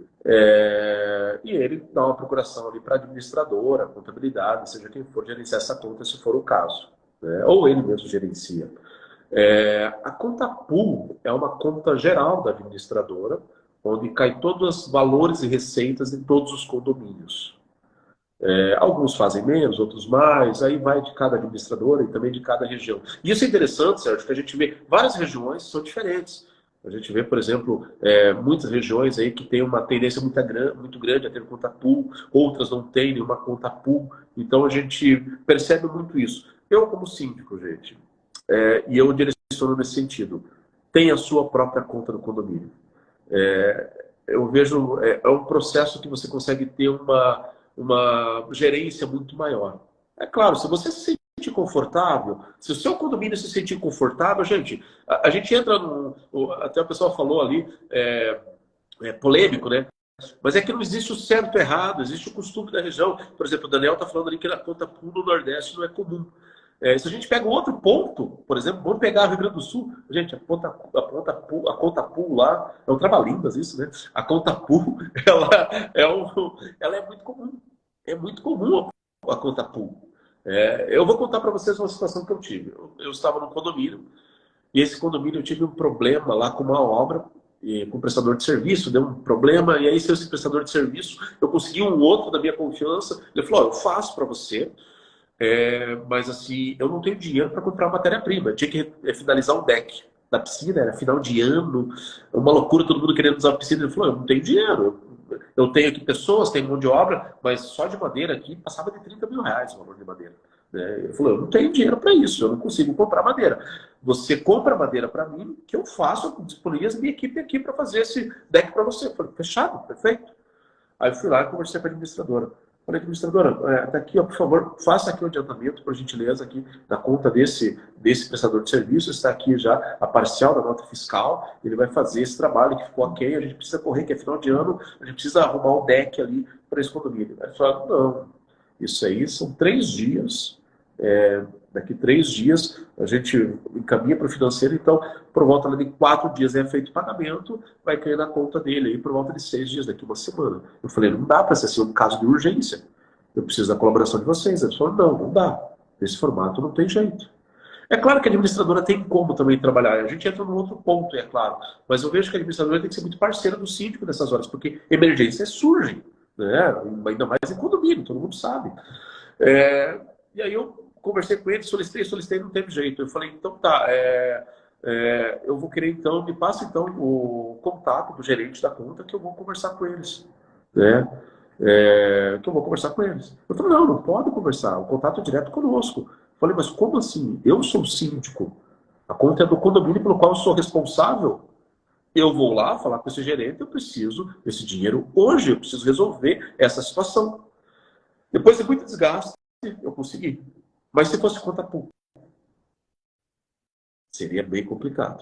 E ele dá uma procuração ali para a administradora, contabilidade, seja quem for gerenciar essa conta, se for o caso. Né? Ou ele mesmo gerencia. A conta pool é uma conta geral da administradora, onde cai todos os valores e receitas de todos os condomínios. Alguns fazem menos, outros mais, aí vai de cada administradora e também de cada região. E isso é interessante, Sérgio, que a gente vê várias regiões são diferentes. A gente vê, por exemplo, muitas regiões aí que tem uma tendência muito grande a ter conta pool, outras não têm nenhuma conta pool. Então a gente percebe muito isso. Eu, como síndico, gente, e eu direciono nesse sentido, tem a sua própria conta no condomínio. Eu vejo, é um processo que você consegue ter uma gerência muito maior. É claro, se você se sentir confortável, se o seu condomínio se sentir confortável, gente, a gente entra até o pessoal falou ali, polêmico, né? Mas é que não existe o certo e o errado, existe o costume da região. Por exemplo, o Daniel está falando ali que na conta pool no Nordeste não é comum. Se a gente pega um outro ponto, por exemplo, vamos pegar o Rio Grande do Sul, gente, a conta pool lá, é um trava-línguas isso, né? A conta pool, ela é muito comum. É muito comum a conta pool. Eu vou contar para vocês uma situação que eu tive. Eu estava num condomínio, e esse condomínio eu tive um problema lá com uma obra, com o prestador de serviço, deu um problema, e aí esse prestador de serviço, eu consegui um outro da minha confiança, ele falou, eu faço para você, mas assim, eu não tenho dinheiro para comprar matéria-prima. Eu tinha que finalizar um deck da piscina, era final de ano, uma loucura, todo mundo querendo usar a piscina. Ele falou, eu não tenho dinheiro. Eu tenho aqui pessoas, tenho mão de obra, mas só de madeira aqui passava de 30 mil reais o valor de madeira. Ele falou, eu não tenho dinheiro para isso, eu não consigo comprar madeira. Você compra madeira para mim, que eu faço, eu disponibilizo minha equipe aqui para fazer esse deck para você. Eu falei, fechado, perfeito. Aí eu fui lá e conversei com a administradora. Falei, administradora, tá aqui, ó, por favor, faça aqui o adiantamento, por gentileza, aqui da conta desse prestador de serviço, está aqui já a parcial da nota fiscal, ele vai fazer esse trabalho que ficou ok, a gente precisa correr, que é final de ano, a gente precisa arrumar um deck ali para esse condomínio. Aí falaram, não, isso aí são 3 dias, daqui 3 dias a gente encaminha para o financeiro, então por volta de 4 dias é feito o pagamento, vai cair na conta dele aí por volta de 6 dias, daqui uma semana. Eu falei, não dá para ser assim um caso de urgência, eu preciso da colaboração de vocês. Eles falaram, não dá, nesse formato não tem jeito. É claro que a administradora tem como também trabalhar, a gente entra num outro ponto, é claro, mas eu vejo que a administradora tem que ser muito parceira do síndico nessas horas, porque emergências surgem, né? Ainda mais em condomínio, todo mundo sabe. E aí eu conversei com ele, solicitei, não teve jeito. Eu falei, então tá, eu vou querer então, me passa então o contato do gerente da conta que eu vou conversar com eles, né? Que eu vou conversar com eles. Eu falei, não pode conversar, o contato é direto conosco. Eu falei, mas como assim? Eu sou o síndico, a conta é do condomínio pelo qual eu sou responsável. Eu vou lá falar com esse gerente, eu preciso desse dinheiro hoje, eu preciso resolver essa situação. Depois de muito desgaste, eu consegui. Mas se fosse conta pública, seria bem complicado.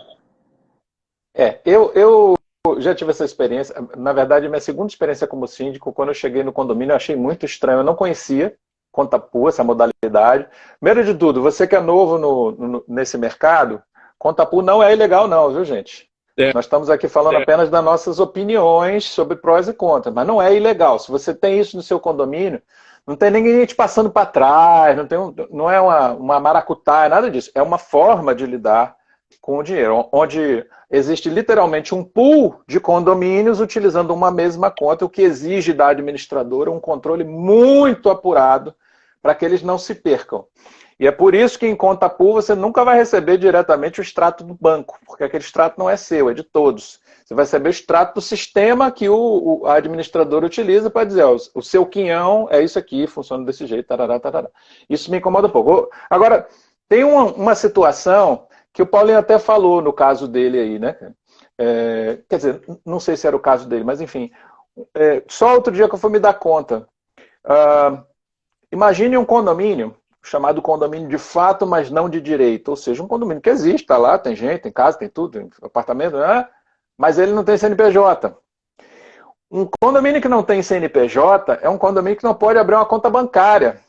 Eu já tive essa experiência. Na verdade, minha segunda experiência como síndico, quando eu cheguei no condomínio, eu achei muito estranho. Eu não conhecia conta pública, essa modalidade. Primeiro de tudo, você que é novo nesse mercado, conta pública não é ilegal não, viu, gente? Nós estamos aqui falando apenas das nossas opiniões sobre prós e contras, mas não é ilegal. Se você tem isso no seu condomínio, não tem ninguém te passando para trás, não é uma maracutaia, nada disso. É uma forma de lidar com o dinheiro, onde existe literalmente um pool de condomínios utilizando uma mesma conta, o que exige da administradora um controle muito apurado para que eles não se percam. E é por isso que em conta pool você nunca vai receber diretamente o extrato do banco, porque aquele extrato não é seu, é de todos. Você vai receber o extrato do sistema que a administradora utiliza para dizer, ó, o seu quinhão é isso aqui, funciona desse jeito, tarará, tarará. Isso me incomoda um pouco. Agora, tem uma situação que o Paulinho até falou no caso dele aí, né? Quer dizer, não sei se era o caso dele, mas enfim. Só outro dia que eu fui me dar conta. Imagine um condomínio, chamado condomínio de fato, mas não de direito. Ou seja, um condomínio que existe, está lá, tem gente, tem casa, tem tudo, tem apartamento, né? Mas ele não tem CNPJ. Um condomínio que não tem CNPJ é um condomínio que não pode abrir uma conta bancária.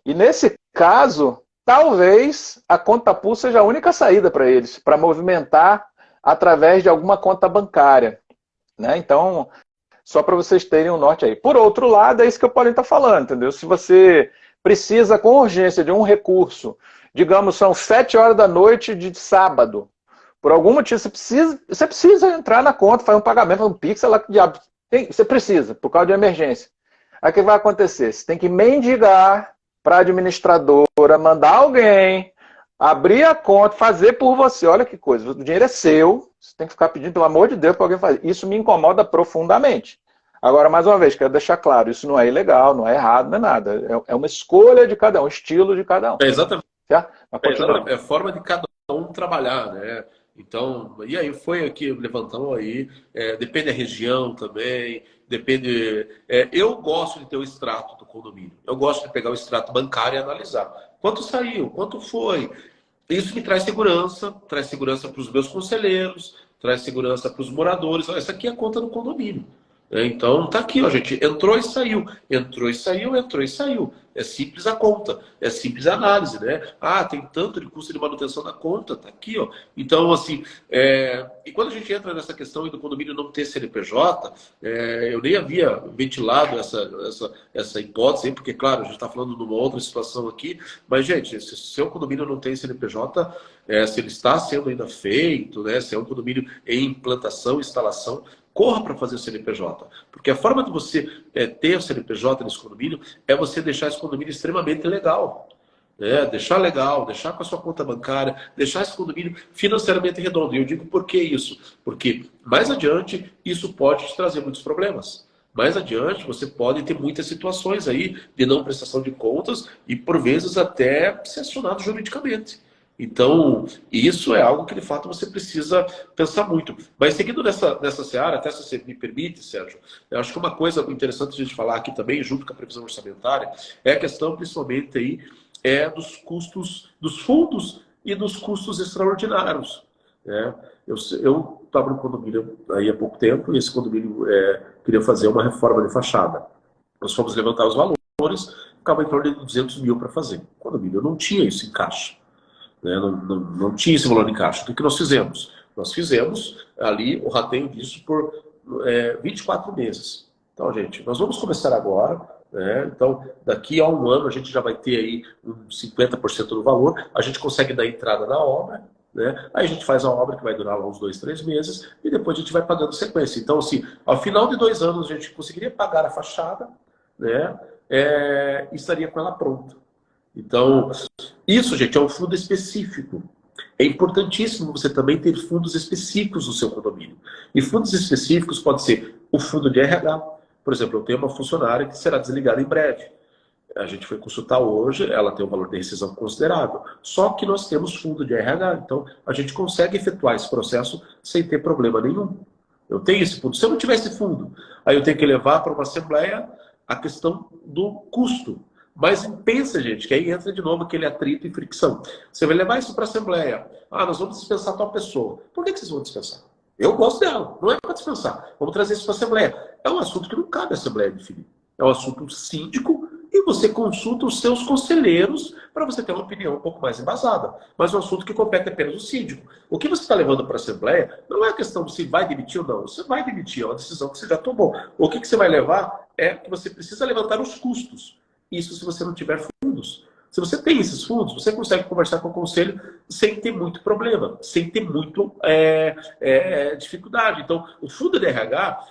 E nesse caso, talvez a conta pool seja a única saída para eles, para movimentar através de alguma conta bancária, né? Então, só para vocês terem um norte aí. Por outro lado, é isso que o Paulinho está falando, entendeu? Se você precisa com urgência de um recurso, digamos, são 7 horas da noite de sábado, por algum motivo você precisa entrar na conta, fazer um pagamento, um Pix, sei lá que diabo. Você precisa, por causa de emergência. Aí o que vai acontecer? Você tem que mendigar para a administradora, mandar alguém, abrir a conta, fazer por você. Olha que coisa, o dinheiro é seu, você tem que ficar pedindo, pelo amor de Deus, para alguém fazer. Isso me incomoda profundamente. Agora, mais uma vez, quero deixar claro, isso não é ilegal, não é errado, não é nada. É uma escolha de cada um, um estilo de cada um. Exatamente. Certo? É a forma de cada um trabalhar, né? Então, e aí foi aqui, levantamos aí, depende da região também, depende... eu gosto de ter o extrato do condomínio, eu gosto de pegar o extrato bancário e analisar. Quanto saiu? Quanto foi? Isso me traz segurança para os meus conselheiros, traz segurança para os moradores. Essa aqui é a conta do condomínio. Então, tá aqui, ó, gente. Entrou e saiu. Entrou e saiu, entrou e saiu. É simples a conta. É simples a análise, né? Ah, tem tanto de custo de manutenção da conta. Tá aqui, ó. Então, assim... E quando a gente entra nessa questão do condomínio não ter CNPJ, eu nem havia ventilado essa hipótese, aí, porque, claro, a gente está falando de uma outra situação aqui. Mas, gente, se o seu condomínio não tem CNPJ, se ele está sendo ainda feito, né? Se é um condomínio em implantação, instalação... Corra para fazer o CNPJ. Porque a forma de você ter o CNPJ nesse condomínio é você deixar esse condomínio extremamente legal. Né? Deixar legal, deixar com a sua conta bancária, deixar esse condomínio financeiramente redondo. E eu digo por que isso? Porque mais adiante isso pode te trazer muitos problemas. Mais adiante você pode ter muitas situações aí de não prestação de contas e por vezes até ser acionado juridicamente. Então, isso é algo que de fato você precisa pensar muito. Mas seguindo nessa seara, até se você me permite, Sérgio, eu acho que uma coisa interessante a gente falar aqui também, junto com a previsão orçamentária, é a questão principalmente aí dos custos dos fundos e dos custos extraordinários. Né? Eu estava no condomínio aí há pouco tempo e esse condomínio queria fazer uma reforma de fachada. Nós fomos levantar os valores, ficava em torno de 200 mil para fazer. O condomínio não tinha isso em caixa. Né? Não tinha esse valor em caixa. O que nós fizemos? Nós fizemos ali o rateio disso por 24 meses. Então, gente, nós vamos começar agora. Né? Então, daqui a um ano a gente já vai ter aí uns 50% do valor. A gente consegue dar entrada na obra. Né? Aí a gente faz a obra que vai durar lá uns 2, 3 meses e depois a gente vai pagando sequência. Então, assim, ao final de 2 anos a gente conseguiria pagar a fachada, né? E estaria com ela pronta. Então, isso, gente, é um fundo específico. É importantíssimo você também ter fundos específicos no seu condomínio. E fundos específicos pode ser o fundo de RH. Por exemplo, eu tenho uma funcionária que será desligada em breve. A gente foi consultar hoje, ela tem um valor de rescisão considerável. Só que nós temos fundo de RH, então a gente consegue efetuar esse processo sem ter problema nenhum. Eu tenho esse fundo. Se eu não tiver esse fundo, aí eu tenho que levar para uma assembleia a questão do custo. Mas pensa, gente, que aí entra de novo aquele atrito e fricção. Você vai levar isso para a Assembleia. Ah, nós vamos dispensar tal pessoa. Por que vocês vão dispensar? Eu gosto dela, não é para dispensar. Vamos trazer isso para a Assembleia. É um assunto que não cabe à Assembleia definir. É um assunto síndico e você consulta os seus conselheiros para você ter uma opinião um pouco mais embasada. Mas é um assunto que compete apenas o síndico. O que você está levando para a Assembleia não é a questão de se vai demitir ou não. Você vai demitir, é uma decisão que você já tomou. O que você vai levar é que você precisa levantar os custos. Isso se você não tiver fundos. Se você tem esses fundos, você consegue conversar com o conselho sem ter muito problema, sem ter muito dificuldade. Então, o fundo de RH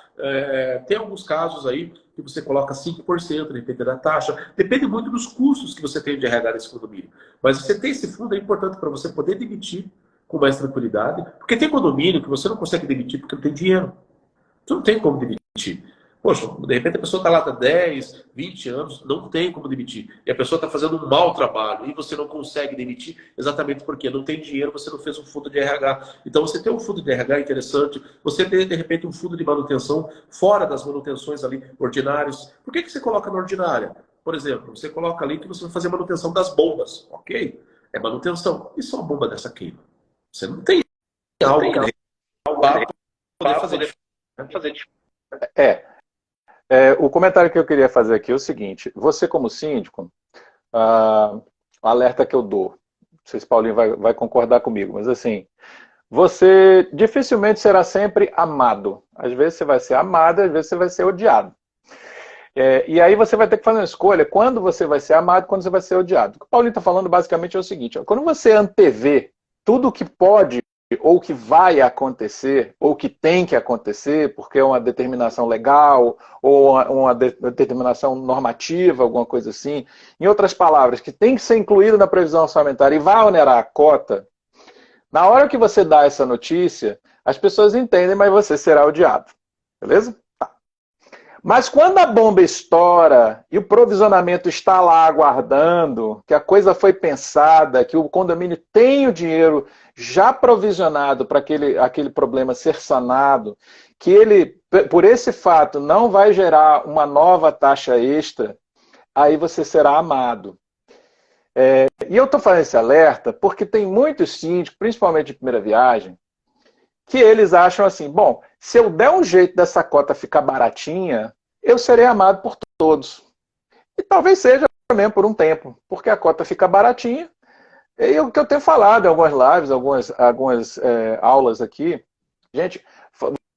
tem alguns casos aí que você coloca 5%, depende da taxa, depende muito dos custos que você tem de RH nesse condomínio. Mas você ter esse fundo é importante para você poder demitir com mais tranquilidade, porque tem condomínio que você não consegue demitir porque não tem dinheiro. Você não tem como demitir. Poxa, de repente a pessoa está lá há 10, 20 anos, não tem como demitir. E a pessoa está fazendo um mau trabalho e você não consegue demitir exatamente porque não tem dinheiro, você não fez um fundo de RH. Então você tem um fundo de RH interessante, você tem de repente um fundo de manutenção fora das manutenções ali ordinárias. Por que você coloca na ordinária? Por exemplo, você coloca ali que você vai fazer manutenção das bombas, ok? É manutenção. E se uma bomba dessa queima? Você não tem algo para poder fazer. O comentário que eu queria fazer aqui é o seguinte: você como síndico, o alerta que eu dou, não sei se Paulinho vai concordar comigo, mas assim, você dificilmente será sempre amado. Às vezes você vai ser amado, às vezes você vai ser odiado. E aí você vai ter que fazer uma escolha quando você vai ser amado, quando você vai ser odiado. O que o Paulinho está falando basicamente é o seguinte: quando você antevê tudo o que pode ou que vai acontecer, ou que tem que acontecer, porque é uma determinação legal, ou uma determinação normativa, alguma coisa assim. Em outras palavras, que tem que ser incluído na previsão orçamentária e vai onerar a cota, na hora que você dá essa notícia, as pessoas entendem, mas você será odiado. Beleza? Tá. Mas quando a bomba estoura e o provisionamento está lá aguardando, que a coisa foi pensada, que o condomínio tem o dinheiro já provisionado para aquele problema ser sanado, que ele, por esse fato, não vai gerar uma nova taxa extra, aí você será amado. E eu estou fazendo esse alerta porque tem muitos síndicos, principalmente de primeira viagem, que eles acham assim: bom, se eu der um jeito dessa cota ficar baratinha, eu serei amado por todos. E talvez seja mesmo por um tempo, porque a cota fica baratinha. E o que eu tenho falado em algumas lives, algumas aulas aqui, gente,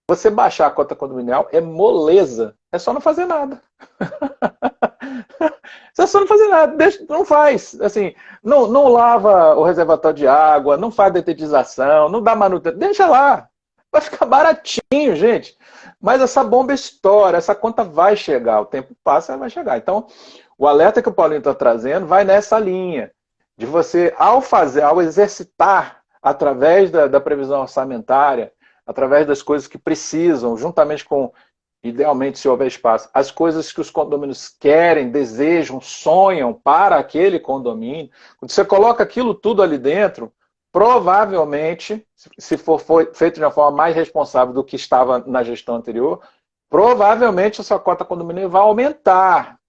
você baixar a cota condominial é moleza, é só não fazer nada. É só não fazer nada, não faz. Assim, não lava o reservatório de água, não faz detetização, não dá manutenção, deixa lá. Vai ficar baratinho, gente. Mas essa bomba estoura, essa conta vai chegar, o tempo passa, ela vai chegar. Então, o alerta que o Paulinho está trazendo vai nessa linha. De você, ao exercitar, através da previsão orçamentária, através das coisas que precisam, juntamente com, idealmente, se houver espaço, as coisas que os condomínios querem, desejam, sonham para aquele condomínio, quando você coloca aquilo tudo ali dentro, provavelmente, se for feito de uma forma mais responsável do que estava na gestão anterior, provavelmente a sua cota condomínio vai aumentar.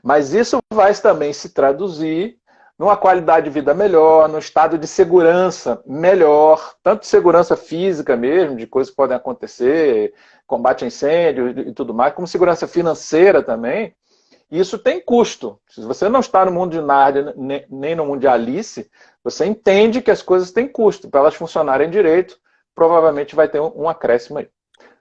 Mas isso vai também se traduzir numa qualidade de vida melhor, num estado de segurança melhor, tanto de segurança física mesmo, de coisas que podem acontecer, combate a incêndio e tudo mais, como segurança financeira também. E isso tem custo. Se você não está no mundo de Nárnia, nem no mundo de Alice, você entende que as coisas têm custo. Para elas funcionarem direito, provavelmente vai ter um acréscimo aí.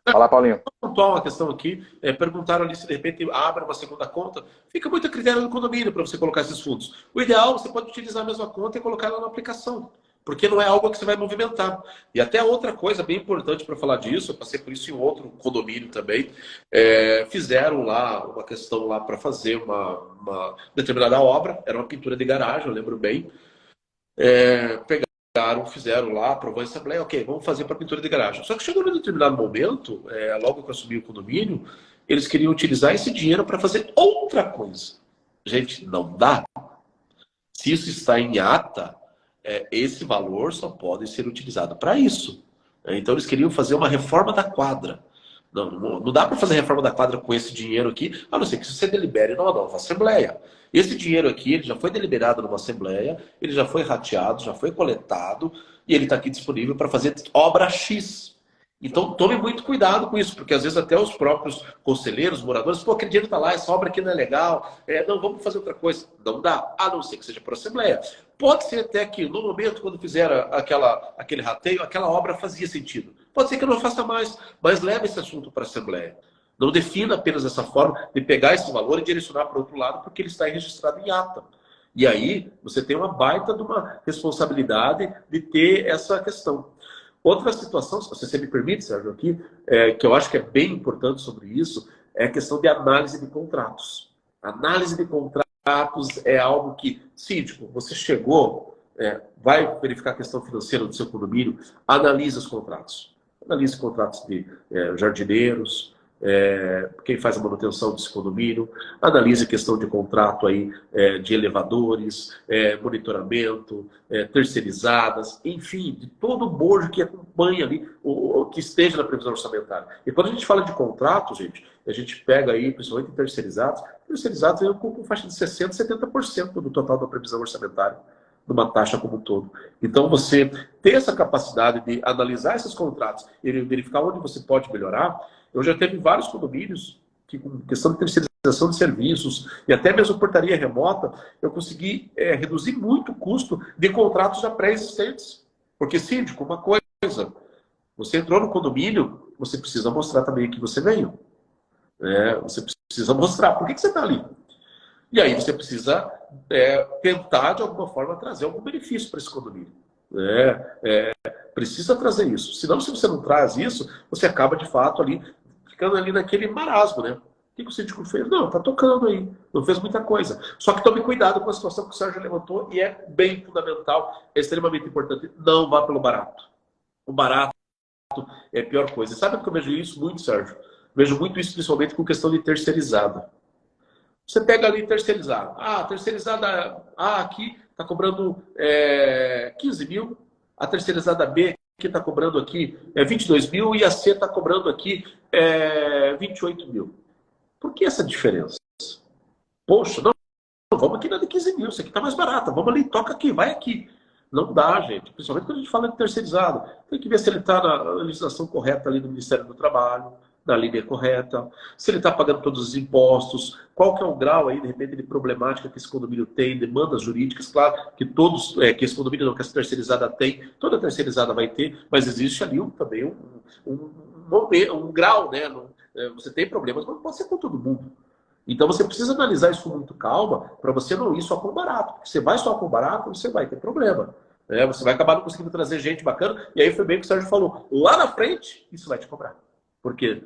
Fala, Paulinho. Pontuar uma questão aqui, perguntaram ali se de repente abre uma segunda conta. Fica muito a critério do condomínio para você colocar esses fundos. O ideal, você pode utilizar a mesma conta e colocar ela na aplicação, porque não é algo que você vai movimentar. E até outra coisa bem importante para falar disso, eu passei por isso em outro condomínio também, fizeram lá uma questão lá para fazer uma determinada obra, era uma pintura de garagem, eu lembro bem, fizeram lá, aprovou a assembleia, ok, vamos fazer para pintura de garagem. Só que chegou num determinado momento, logo que eu assumi o condomínio, eles queriam utilizar esse dinheiro para fazer outra coisa. Gente, não dá. Se isso está em ata, esse valor só pode ser utilizado para isso. Então eles queriam fazer uma reforma da quadra. Não dá para fazer reforma da quadra com esse dinheiro aqui, a não ser que você delibere numa nova assembleia. Esse dinheiro aqui, ele já foi deliberado numa assembleia, ele já foi rateado, já foi coletado, e ele está aqui disponível para fazer obra X. Então tome muito cuidado com isso, porque às vezes até os próprios conselheiros, moradores, pô, aquele dinheiro está lá, essa obra aqui não é legal, não, vamos fazer outra coisa. Não dá, a não ser que seja por assembleia. Pode ser até que no momento, quando fizeram aquele rateio, aquela obra fazia sentido. Pode ser que não faça mais, mas leve esse assunto para a assembleia. Não defina apenas essa forma de pegar esse valor e direcionar para o outro lado, porque ele está registrado em ata. E aí você tem uma baita de uma responsabilidade de ter essa questão. Outra situação, se você me permite, Sérgio, aqui, que eu acho que é bem importante sobre isso, é a questão de análise de contratos. Análise de contratos é algo que, síndico, você chegou, vai verificar a questão financeira do seu condomínio, analisa os contratos. Analise contratos de jardineiros, quem faz a manutenção desse condomínio, analise a questão de contrato aí, de elevadores, monitoramento, terceirizadas, enfim, de todo o bojo que acompanha ali, o que esteja na previsão orçamentária. E quando a gente fala de contrato, gente, a gente pega aí, principalmente terceirizados ocupam faixa de 60%, 70% do total da previsão orçamentária, numa taxa como um todo. Então, você ter essa capacidade de analisar esses contratos e verificar onde você pode melhorar. Eu já teve vários condomínios que, com questão de terceirização de serviços e até mesmo portaria remota, eu consegui reduzir muito o custo de contratos já pré-existentes. Porque, síndico, uma coisa, você entrou no condomínio, você precisa mostrar também que você veio. Você precisa mostrar por que você está ali. E aí você precisa tentar, de alguma forma, trazer algum benefício para esse condomínio. Precisa trazer isso. Senão, se você não traz isso, você acaba, de fato, ali ficando ali naquele marasmo, né? O que o síndico fez? Não, tá tocando aí. Não fez muita coisa. Só que tome cuidado com a situação que o Sérgio levantou e é bem fundamental, é extremamente importante. Não vá pelo barato. O barato é a pior coisa. Sabe porque eu vejo isso muito, Sérgio? Vejo muito isso, principalmente com questão de terceirizada. Você pega ali terceirizada. Terceirizada A aqui está cobrando 15 mil. A terceirizada B que está cobrando aqui 22 mil e a C está cobrando aqui 28 mil. Por que essa diferença? Poxa, não, vamos aqui na de 15 mil, isso aqui está mais barata. Vamos ali, toca aqui, vai aqui. Não dá, gente. Principalmente quando a gente fala de terceirizado. Tem que ver se ele está na legislação correta ali do Ministério do Trabalho, na linha correta, se ele está pagando todos os impostos, qual que é o grau aí, de repente, de problemática que esse condomínio tem, demandas jurídicas, claro, que todos, que esse condomínio não, que essa terceirizada tem, toda terceirizada vai ter, mas existe ali também um grau, né? Você tem problemas, mas não pode ser com todo mundo. Então você precisa analisar isso com muito calma, para você não ir só com barato, porque você vai só com barato, você vai ter problema. Você vai acabar não conseguindo trazer gente bacana, e aí foi bem o que o Sérgio falou, lá na frente, isso vai te cobrar. Porque,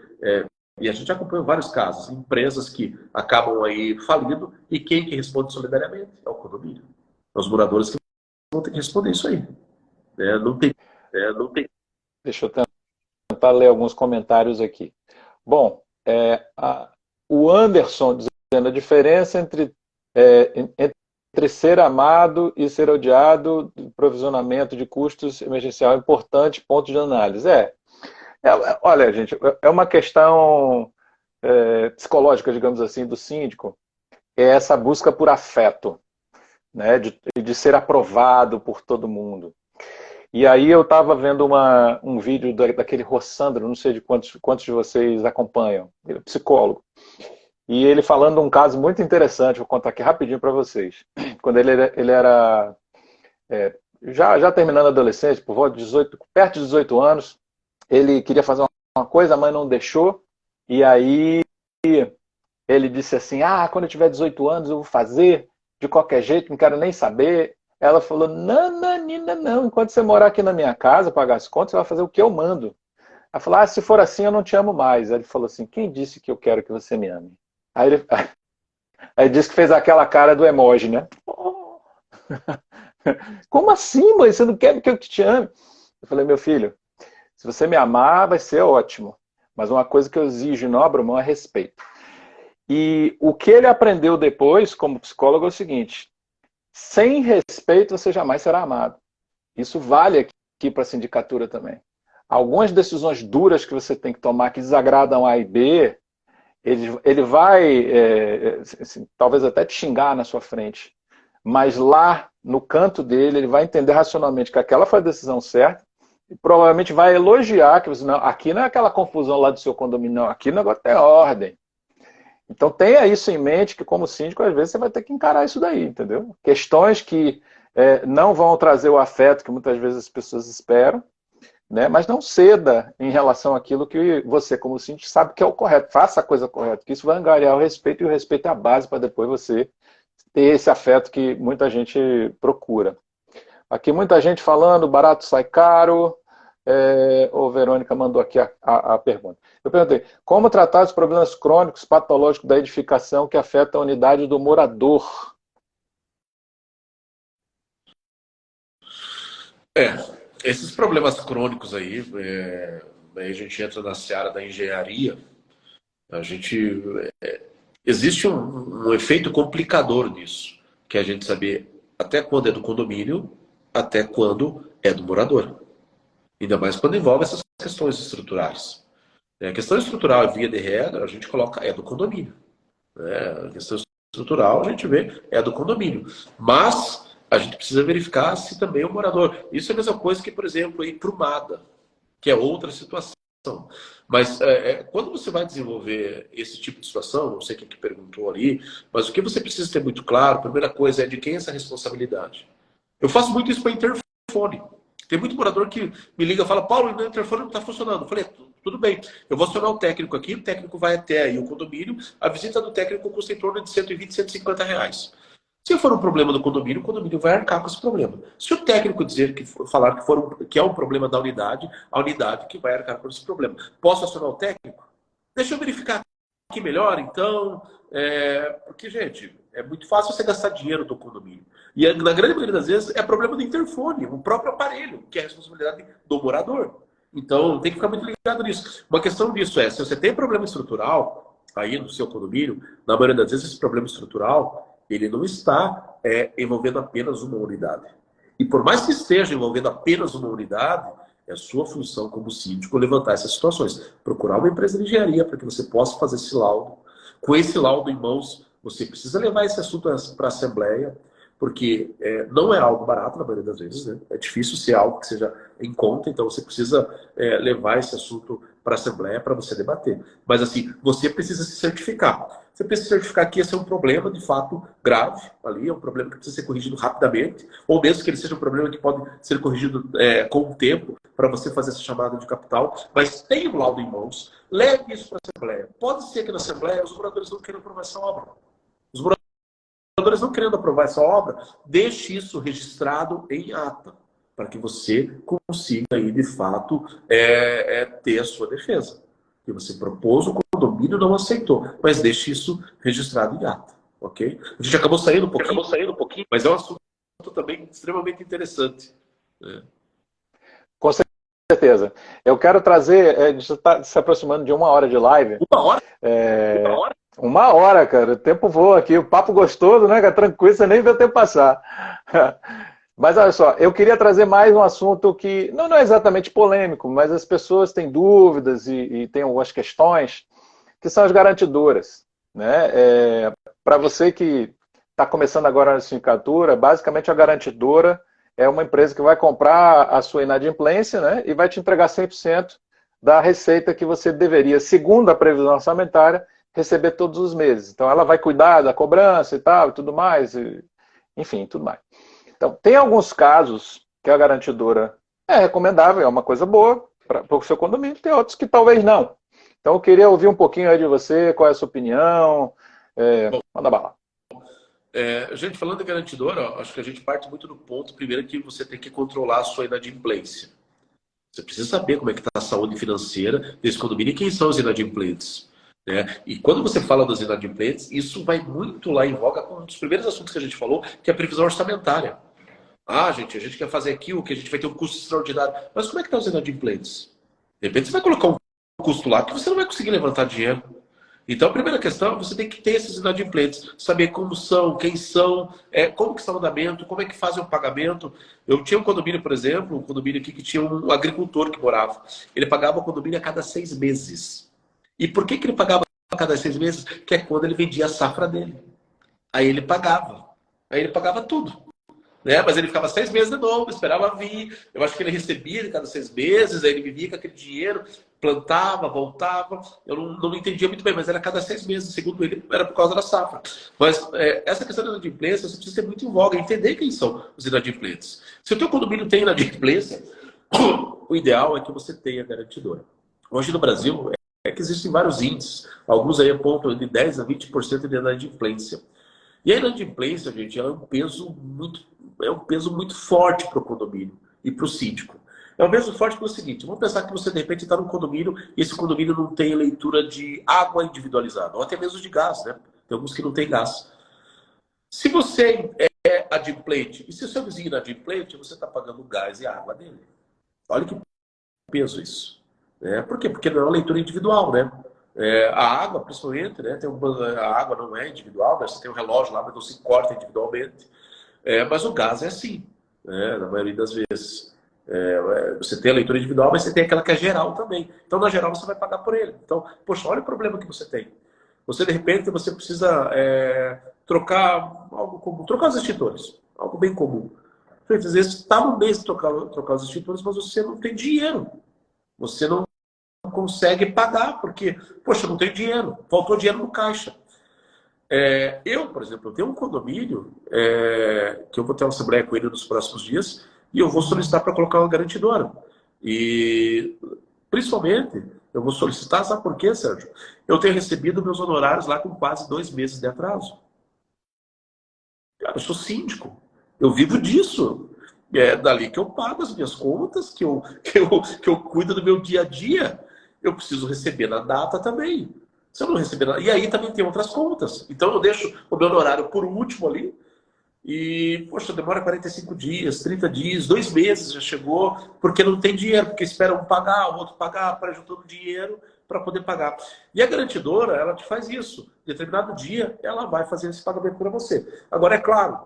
e a gente acompanhou vários casos, empresas que acabam aí falindo, e quem que responde solidariamente? É o condomínio. É os moradores que vão ter que responder isso aí. Não tem. Deixa eu tentar ler alguns comentários aqui. Bom, o Anderson dizendo a diferença entre entre ser amado e ser odiado, provisionamento de custos emergencial importante, ponto de análise. Olha, gente, é uma questão psicológica, digamos assim, do síndico, é essa busca por afeto, né, de ser aprovado por todo mundo. E aí eu estava vendo um vídeo daquele Rossandro, não sei de quantos de vocês acompanham, ele é psicólogo, e ele falando um caso muito interessante, vou contar aqui rapidinho para vocês. Quando ele era já terminando a adolescência, por volta de 18, perto de 18 anos, ele queria fazer uma coisa, a mãe não deixou, e aí ele disse assim, quando eu tiver 18 anos eu vou fazer, de qualquer jeito, não quero nem saber. Ela falou, não, Nina, não, enquanto você morar aqui na minha casa, pagar as contas, você vai fazer o que eu mando. Ela falou, se for assim eu não te amo mais. Aí ele falou assim, quem disse que eu quero que você me ame? Aí disse que fez aquela cara do emoji, né? Como assim, mãe? Você não quer que eu te ame? Eu falei, meu filho, se você me amar, vai ser ótimo. Mas uma coisa que eu exijo e não abro mão é respeito. E o que ele aprendeu depois, como psicólogo, é o seguinte: sem respeito você jamais será amado. Isso vale aqui para a sindicatura também. Algumas decisões duras que você tem que tomar que desagradam A e B, ele vai, assim, talvez até te xingar na sua frente. Mas lá, no canto dele, ele vai entender racionalmente que aquela foi a decisão certa e provavelmente vai elogiar que você, não, aqui não é aquela confusão lá do seu condomínio, não, aqui o negócio tem ordem. Então tenha isso em mente, que como síndico, às vezes você vai ter que encarar isso daí, entendeu? Questões que não vão trazer o afeto que muitas vezes as pessoas esperam, né? Mas não ceda em relação àquilo que você, como síndico, sabe que é o correto. Faça a coisa correta, que isso vai angariar o respeito, e o respeito é a base para depois você ter esse afeto que muita gente procura. Aqui muita gente falando, barato sai caro. O Verônica mandou aqui a pergunta. Eu perguntei, como tratar os problemas crônicos patológicos da edificação que afetam a unidade do morador? Esses problemas crônicos aí, aí a gente entra na seara da engenharia, a gente existe um efeito complicador nisso, que é a gente saber até quando é do condomínio, até quando é do morador. Ainda mais quando envolve essas questões estruturais. A questão estrutural, via de regra, a gente coloca é do condomínio. A questão estrutural, a gente vê, é do condomínio. Mas a gente precisa verificar se também é o morador. Isso é a mesma coisa que, por exemplo, ir para o MADA, que é outra situação. Mas quando você vai desenvolver esse tipo de situação, não sei quem que perguntou ali, mas o que você precisa ter muito claro, a primeira coisa é de quem é essa responsabilidade. Eu faço muito isso para interfone. Tem muito morador que me liga e fala, Paulo, o interfone não está funcionando. Eu falei, tudo bem, eu vou acionar o técnico aqui, o técnico vai até aí o condomínio, a visita do técnico custa em torno de 120, 150 reais. Se for um problema do condomínio, o condomínio vai arcar com esse problema. Se o técnico falar que é um problema da unidade, a unidade que vai arcar com esse problema. Posso acionar o técnico? Deixa eu verificar aqui melhor, então. Porque, gente, é muito fácil você gastar dinheiro do condomínio. E na grande maioria das vezes é problema do interfone, o próprio aparelho, que é a responsabilidade do morador. Então, tem que ficar muito ligado nisso. Uma questão disso se você tem problema estrutural aí no seu condomínio, na maioria das vezes esse problema estrutural ele não está envolvendo apenas uma unidade. E por mais que esteja envolvendo apenas uma unidade, é a sua função como síndico levantar essas situações. Procurar uma empresa de engenharia para que você possa fazer esse laudo. Com esse laudo em mãos, você precisa levar esse assunto para a Assembleia, porque não é algo barato na maioria das vezes, né? É difícil ser algo que seja em conta, então você precisa levar esse assunto para a Assembleia para você debater. Mas assim, você precisa se certificar. Você precisa certificar que esse é um problema de fato grave ali, é um problema que precisa ser corrigido rapidamente, ou mesmo que ele seja um problema que pode ser corrigido com o tempo para você fazer essa chamada de capital, mas tem o laudo em mãos, leve isso para a Assembleia. Pode ser que na Assembleia os moradores não queiram aprovar essa obra. Os moradores não querendo aprovar essa obra, deixe isso registrado em ata, para que você consiga aí, de fato, ter a sua defesa. Que você propôs, o condomínio não aceitou, mas deixe isso registrado em ata, ok? A gente acabou saindo um pouquinho, mas é um assunto também extremamente interessante. Né? Com certeza. Eu quero trazer, a gente está se aproximando de 1 hora de live. 1 hora? Uma hora, cara. O tempo voa aqui. O papo gostoso, né, cara? Tranquilo, você nem vê o tempo passar. Mas olha só, eu queria trazer mais um assunto que não é exatamente polêmico, mas as pessoas têm dúvidas e têm algumas questões, que são as garantidoras. Né? Para você que está começando agora na sindicatura, basicamente a garantidora é uma empresa que vai comprar a sua inadimplência, né, e vai te entregar 100% da receita que você deveria, segundo a previsão orçamentária, receber todos os meses. Então ela vai cuidar da cobrança e tal, e tudo mais, enfim, tudo mais. Então, tem alguns casos que a garantidora é recomendável, é uma coisa boa para o seu condomínio, tem outros que talvez não. Então, eu queria ouvir um pouquinho aí de você, qual é a sua opinião. Bom, Manda bala. gente, falando de garantidora, ó, acho que a gente parte muito do ponto, primeiro, que você tem que controlar a sua inadimplência. Você precisa saber como é que está a saúde financeira desse condomínio e quem são os inadimplentes. Né? E quando você fala dos inadimplentes, isso vai muito lá em voga com um dos primeiros assuntos que a gente falou, que é a previsão orçamentária. Ah, gente, a gente quer fazer aquilo, que a gente vai ter um custo extraordinário. Mas como é que estão os inadimplentes? De repente você vai colocar um custo lá que você não vai conseguir levantar dinheiro. Então, a primeira questão, você tem que ter esses inadimplentes, saber como são, quem são, como que está o andamento, como é que fazem o pagamento. Eu tinha um condomínio, por exemplo, um condomínio aqui que tinha um agricultor que morava. Ele pagava o condomínio a cada 6 meses. E por que ele pagava a cada 6 meses? Que é quando ele vendia a safra dele. Aí ele pagava. Aí ele pagava tudo. Né? Mas ele ficava 6 meses de novo, esperava vir. Eu acho que ele recebia de cada 6 meses, aí ele vivia com aquele dinheiro, plantava, voltava. Eu não entendia muito bem, mas era cada 6 meses. Segundo ele, era por causa da safra. Mas essa questão da inadimplência, você precisa ter muito em voga, entender quem são os inadimplentes. Se o teu condomínio tem inadimplência, o ideal é que você tenha garantidora. Hoje no Brasil, que existem vários índices. Alguns aí apontam de 10% a 20% de inadimplência. E a inadimplência, gente, ela é um peso muito forte para o condomínio e para o síndico. É um peso forte pelo seguinte: vamos pensar que você de repente está num condomínio e esse condomínio não tem leitura de água individualizada, ou até mesmo de gás, né? Tem alguns que não tem gás. Se você é adimplente e se o seu vizinho é inadimplente, você está pagando o gás e a água dele. Olha que peso isso. Por quê? Porque não é uma leitura individual, né? A água, principalmente, né? A água não é individual, né? Você tem um relógio lá, mas não se corta individualmente. Mas o gás é assim, né? Na maioria das vezes. Você tem a leitura individual, mas você tem aquela que é geral também. Então, na geral, você vai pagar por ele. Então, poxa, olha o problema que você tem. Você, de repente, você precisa trocar algo comum, trocar os extintores, algo bem comum. Às vezes está no mês de trocar os extintores, mas você não tem dinheiro. Você não consegue pagar, porque, poxa, não tem dinheiro, faltou dinheiro no caixa. Eu, por exemplo, eu tenho um condomínio que eu vou ter uma assembleia com ele nos próximos dias e eu vou solicitar para colocar uma garantidora. E, principalmente, eu vou solicitar, sabe por quê, Sérgio? Eu tenho recebido meus honorários lá com quase 2 meses de atraso. Cara, eu sou síndico, eu vivo disso. É dali que eu pago as minhas contas, que eu cuido do meu dia a dia. Eu preciso receber na data também. Se eu não receber nada. E aí também tem outras contas. Então eu deixo o meu horário por último ali. E, poxa, demora 45 dias, 30 dias, 2 meses já chegou, porque não tem dinheiro, porque espera um pagar, o outro pagar, para juntando dinheiro para poder pagar. E a garantidora, ela te faz isso. Em determinado dia, ela vai fazer esse pagamento para você. Agora, é claro,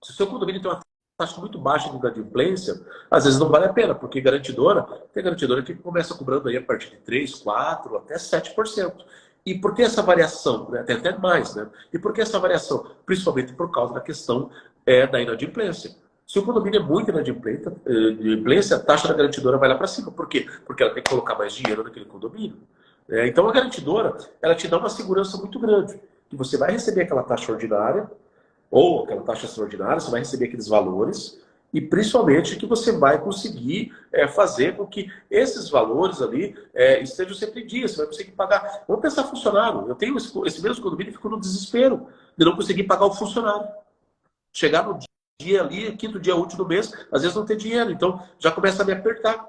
se o seu condomínio tem uma taxa muito baixa de inadimplência, às vezes não vale a pena, porque tem garantidora que começa cobrando aí a partir de 3, 4, até 7%. E por que essa variação? Né? Tem até mais, né? E por que essa variação? Principalmente por causa da questão da inadimplência. Se o condomínio é muito inadimplência, a taxa da garantidora vai lá para cima. Por quê? Porque ela tem que colocar mais dinheiro naquele condomínio. Então a garantidora, ela te dá uma segurança muito grande. Que você vai receber aquela taxa ordinária, ou aquela taxa extraordinária, você vai receber aqueles valores, e principalmente que você vai conseguir fazer com que esses valores ali estejam sempre em dia, você vai conseguir pagar. Vamos pensar funcionário. Eu tenho esse mesmo condomínio que ficou no desespero de não conseguir pagar o funcionário. Chegar no dia ali, quinto dia útil do mês, às vezes não tem dinheiro, então já começa a me apertar.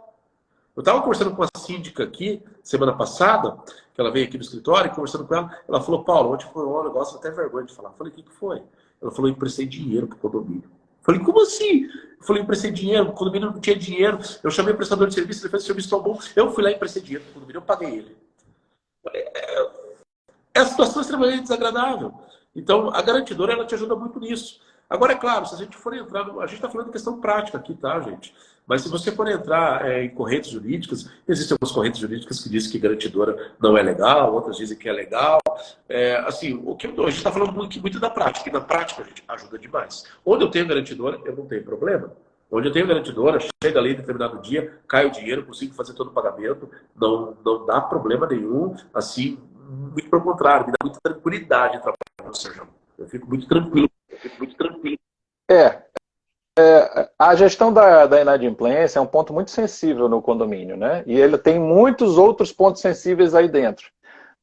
Eu estava conversando com uma síndica aqui, semana passada, que ela veio aqui no escritório, conversando com ela falou: Paulo, ontem foi um negócio, até vergonha de falar. Eu falei: o que foi? Ela falou: eu emprestei dinheiro para o condomínio. Eu falei: como assim? Eu falei: eu emprestei dinheiro, o condomínio não tinha dinheiro. Eu chamei o prestador de serviço, ele fez o serviço tão bom. Eu fui lá e emprestei dinheiro para o condomínio, eu paguei ele. é a situação extremamente desagradável. Então, a garantidora, ela te ajuda muito nisso. Agora, é claro, se a gente for entrar... A gente está falando de questão prática aqui, tá, gente? Mas se você for entrar em correntes jurídicas, existem algumas correntes jurídicas que dizem que garantidora não é legal, outras dizem que é legal. Assim, o que a gente está falando muito da prática, e na prática a gente ajuda demais. Onde eu tenho garantidora, eu não tenho problema. Onde eu tenho garantidora, chega ali em determinado dia, cai o dinheiro, consigo fazer todo o pagamento, não dá problema nenhum, assim, muito pelo contrário, me dá muita tranquilidade em trabalhar, Sérgio. Eu fico muito tranquilo, É, a gestão da inadimplência é um ponto muito sensível no condomínio, né? E ele tem muitos outros pontos sensíveis aí dentro,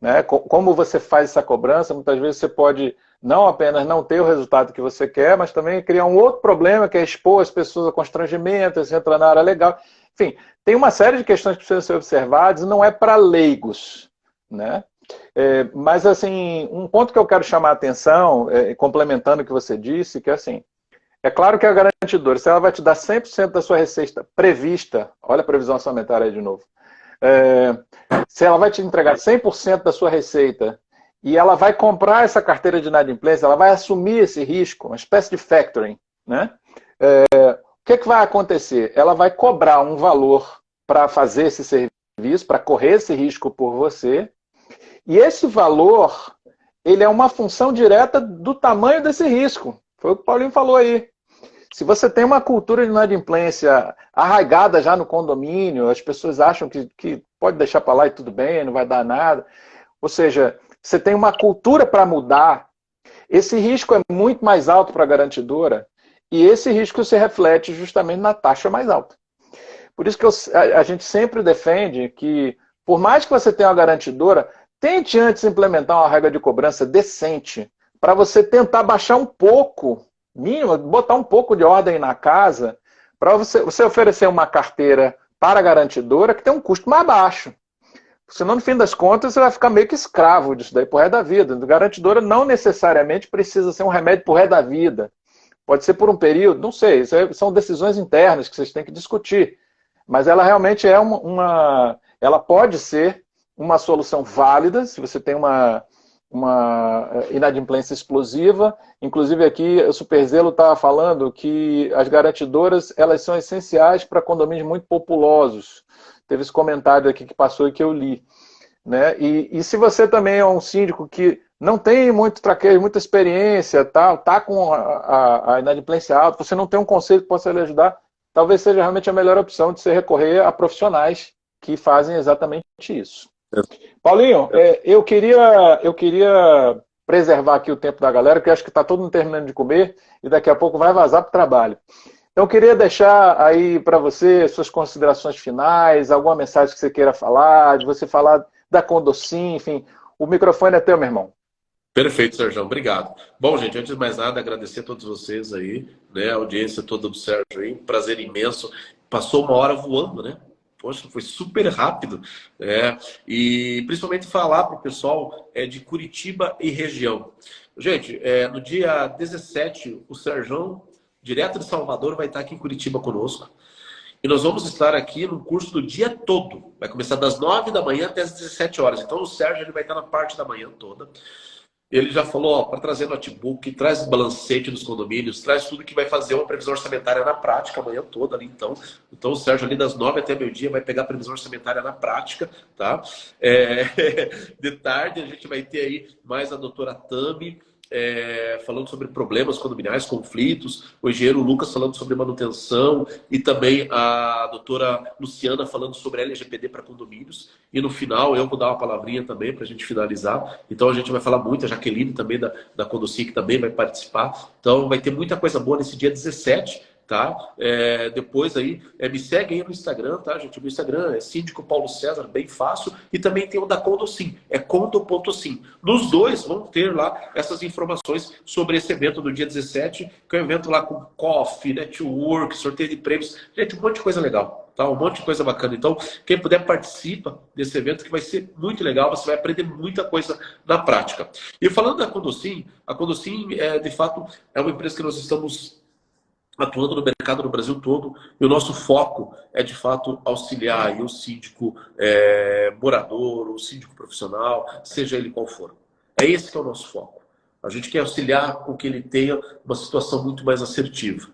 né? Como você faz essa cobrança, muitas vezes você pode não apenas não ter o resultado que você quer, mas também criar um outro problema, que é expor as pessoas a constrangimento, você entra na área legal. Enfim, tem uma série de questões que precisam ser observadas e não é para leigos, né? Mas, assim, um ponto que eu quero chamar a atenção, complementando o que você disse, que é assim, é claro que a garantidora, se ela vai te dar 100% da sua receita prevista, olha a previsão orçamentária aí de novo, se ela vai te entregar 100% da sua receita e ela vai comprar essa carteira de inadimplência, ela vai assumir esse risco, uma espécie de factoring, né? O que vai acontecer? Ela vai cobrar um valor para fazer esse serviço, para correr esse risco por você, e esse valor, ele é uma função direta do tamanho desse risco. Foi o que o Paulinho falou aí. Se você tem uma cultura de inadimplência arraigada já no condomínio, as pessoas acham que pode deixar para lá e tudo bem, não vai dar nada. Ou seja, você tem uma cultura para mudar, esse risco é muito mais alto para a garantidora e esse risco se reflete justamente na taxa mais alta. Por isso que a gente sempre defende que, por mais que você tenha uma garantidora, tente antes implementar uma regra de cobrança decente para você tentar baixar um pouco, mínimo, botar um pouco de ordem na casa, para você oferecer uma carteira para a garantidora que tem um custo mais baixo. Senão, no fim das contas, você vai ficar meio que escravo disso daí por resto da vida. A garantidora não necessariamente precisa ser um remédio por resto da vida. Pode ser por um período, não sei. Isso são decisões internas que vocês têm que discutir. Mas ela realmente é ela pode ser uma solução válida, se você tem uma inadimplência explosiva. Inclusive aqui o Superzelo estava falando que as garantidoras elas são essenciais para condomínios muito populosos. Teve esse comentário aqui que passou e que eu li, né? E se você também é um síndico que não tem muito traquejo, muita experiência, tá com a inadimplência alta, você não tem um conselho que possa lhe ajudar, talvez seja realmente a melhor opção de você recorrer a profissionais que fazem exatamente isso. Paulinho, eu queria preservar aqui o tempo da galera, porque eu acho que está todo mundo terminando de comer e daqui a pouco vai vazar para o trabalho. Então, eu queria deixar aí para você suas considerações finais, alguma mensagem que você queira falar, de você falar da Condocin, enfim. O microfone é teu, meu irmão. Perfeito, Sérgio. Obrigado. Bom, gente, antes de mais nada, agradecer a todos vocês aí, né? A audiência toda do Sérgio aí. Um prazer imenso. Passou uma hora voando, né? Poxa, foi super rápido. E principalmente falar para o pessoal de Curitiba e região. Gente, no dia 17, o Sérgio, direto de Salvador, vai estar aqui em Curitiba conosco. E nós vamos estar aqui no curso do dia todo. Vai começar das 9 da manhã até as 17 horas. Então o Sérgio ele vai estar na parte da manhã toda. Ele já falou, para trazer notebook, traz balancete dos condomínios, traz tudo que vai fazer uma previsão orçamentária na prática amanhã toda ali, então. Então o Sérgio ali das 9 até meio-dia vai pegar a previsão orçamentária na prática, tá? De tarde a gente vai ter aí mais a doutora Tami, falando sobre problemas condominiais, conflitos, o engenheiro Lucas falando sobre manutenção e também a doutora Luciana falando sobre LGPD para condomínios. E no final eu vou dar uma palavrinha também para a gente finalizar. Então a gente vai falar muito, a Jaqueline também da Condocin, que também vai participar. Então vai ter muita coisa boa nesse dia 17. Tá? Depois aí, me segue aí no Instagram, tá, gente? O Instagram é Síndico Paulo César, bem fácil. E também tem o da Condocin, é condo.sim. Nos dois vão ter lá essas informações sobre esse evento do dia 17, que é um evento lá com coffee, network, sorteio de prêmios. Gente, um monte de coisa legal, tá? Um monte de coisa bacana. Então, quem puder participa desse evento, que vai ser muito legal. Você vai aprender muita coisa na prática. E falando da Condocin, a Condocin, de fato, é uma empresa que nós estamos atuando no mercado no Brasil todo, e o nosso foco é, de fato, auxiliar aí o síndico morador, o síndico profissional, seja ele qual for. É esse que é o nosso foco. A gente quer auxiliar com que ele tenha uma situação muito mais assertiva.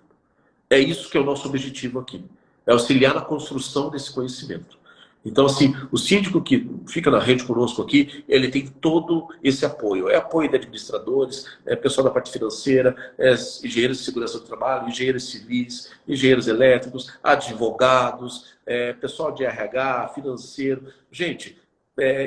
É isso que é o nosso objetivo aqui. É auxiliar na construção desse conhecimento. Então, assim, o síndico que fica na rede conosco aqui, ele tem todo esse apoio. É apoio de administradores, é pessoal da parte financeira, é engenheiros de segurança do trabalho, engenheiros civis, engenheiros elétricos, advogados, pessoal de RH, financeiro. Gente,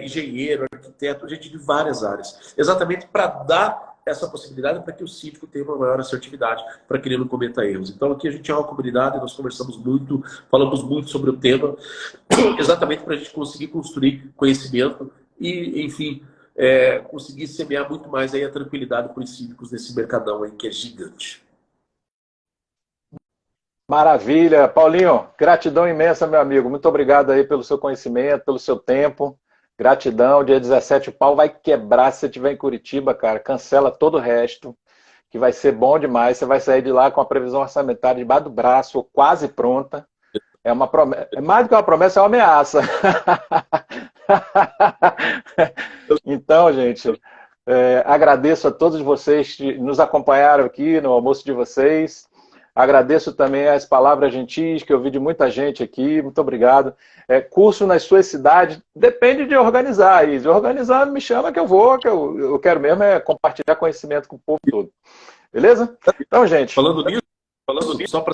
engenheiro, arquiteto, gente de várias áreas. Exatamente para dar essa possibilidade para que o síndico tenha uma maior assertividade, para que ele não cometa erros. Então aqui a gente é uma comunidade, nós conversamos muito, falamos muito sobre o tema, exatamente para a gente conseguir construir conhecimento e, enfim, conseguir semear muito mais aí a tranquilidade para os síndicos nesse mercadão aí que é gigante. Maravilha. Paulinho, gratidão imensa, meu amigo. Muito obrigado aí pelo seu conhecimento, pelo seu tempo. Gratidão. Dia 17 o pau vai quebrar se você estiver em Curitiba, cara. Cancela todo o resto, que vai ser bom demais. Você vai sair de lá com a previsão orçamentária debaixo do braço, ou quase pronta. É uma promessa. É mais do que uma promessa, é uma ameaça. Então, gente, agradeço a todos vocês que nos acompanharam aqui no almoço de vocês. Agradeço também as palavras gentis que eu vi de muita gente aqui. Muito obrigado. Curso nas suas cidades, depende de organizar. E de organizar, me chama que eu vou, que eu quero mesmo compartilhar conhecimento com o povo todo. Beleza? Então, gente. Falando nisso, só para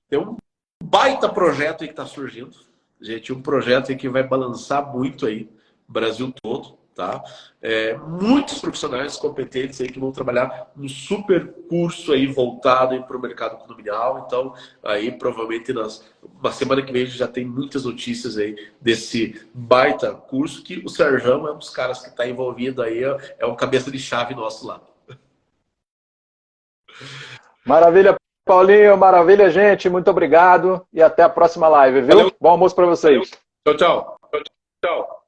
ter um baita projeto aí que está surgindo. Gente, um projeto aí que vai balançar muito aí o Brasil todo. Tá? Muitos profissionais competentes aí que vão trabalhar num super curso aí voltado para o mercado condominial. Então, aí provavelmente na semana que vem a gente já tem muitas notícias aí desse baita curso que o Sérgio é um dos caras que está envolvido aí, é um cabeça de chave nosso lá. Maravilha, Paulinho, maravilha, gente. Muito obrigado e até a próxima live, viu? Valeu. Bom almoço para vocês. Tchau, tchau. Tchau, tchau.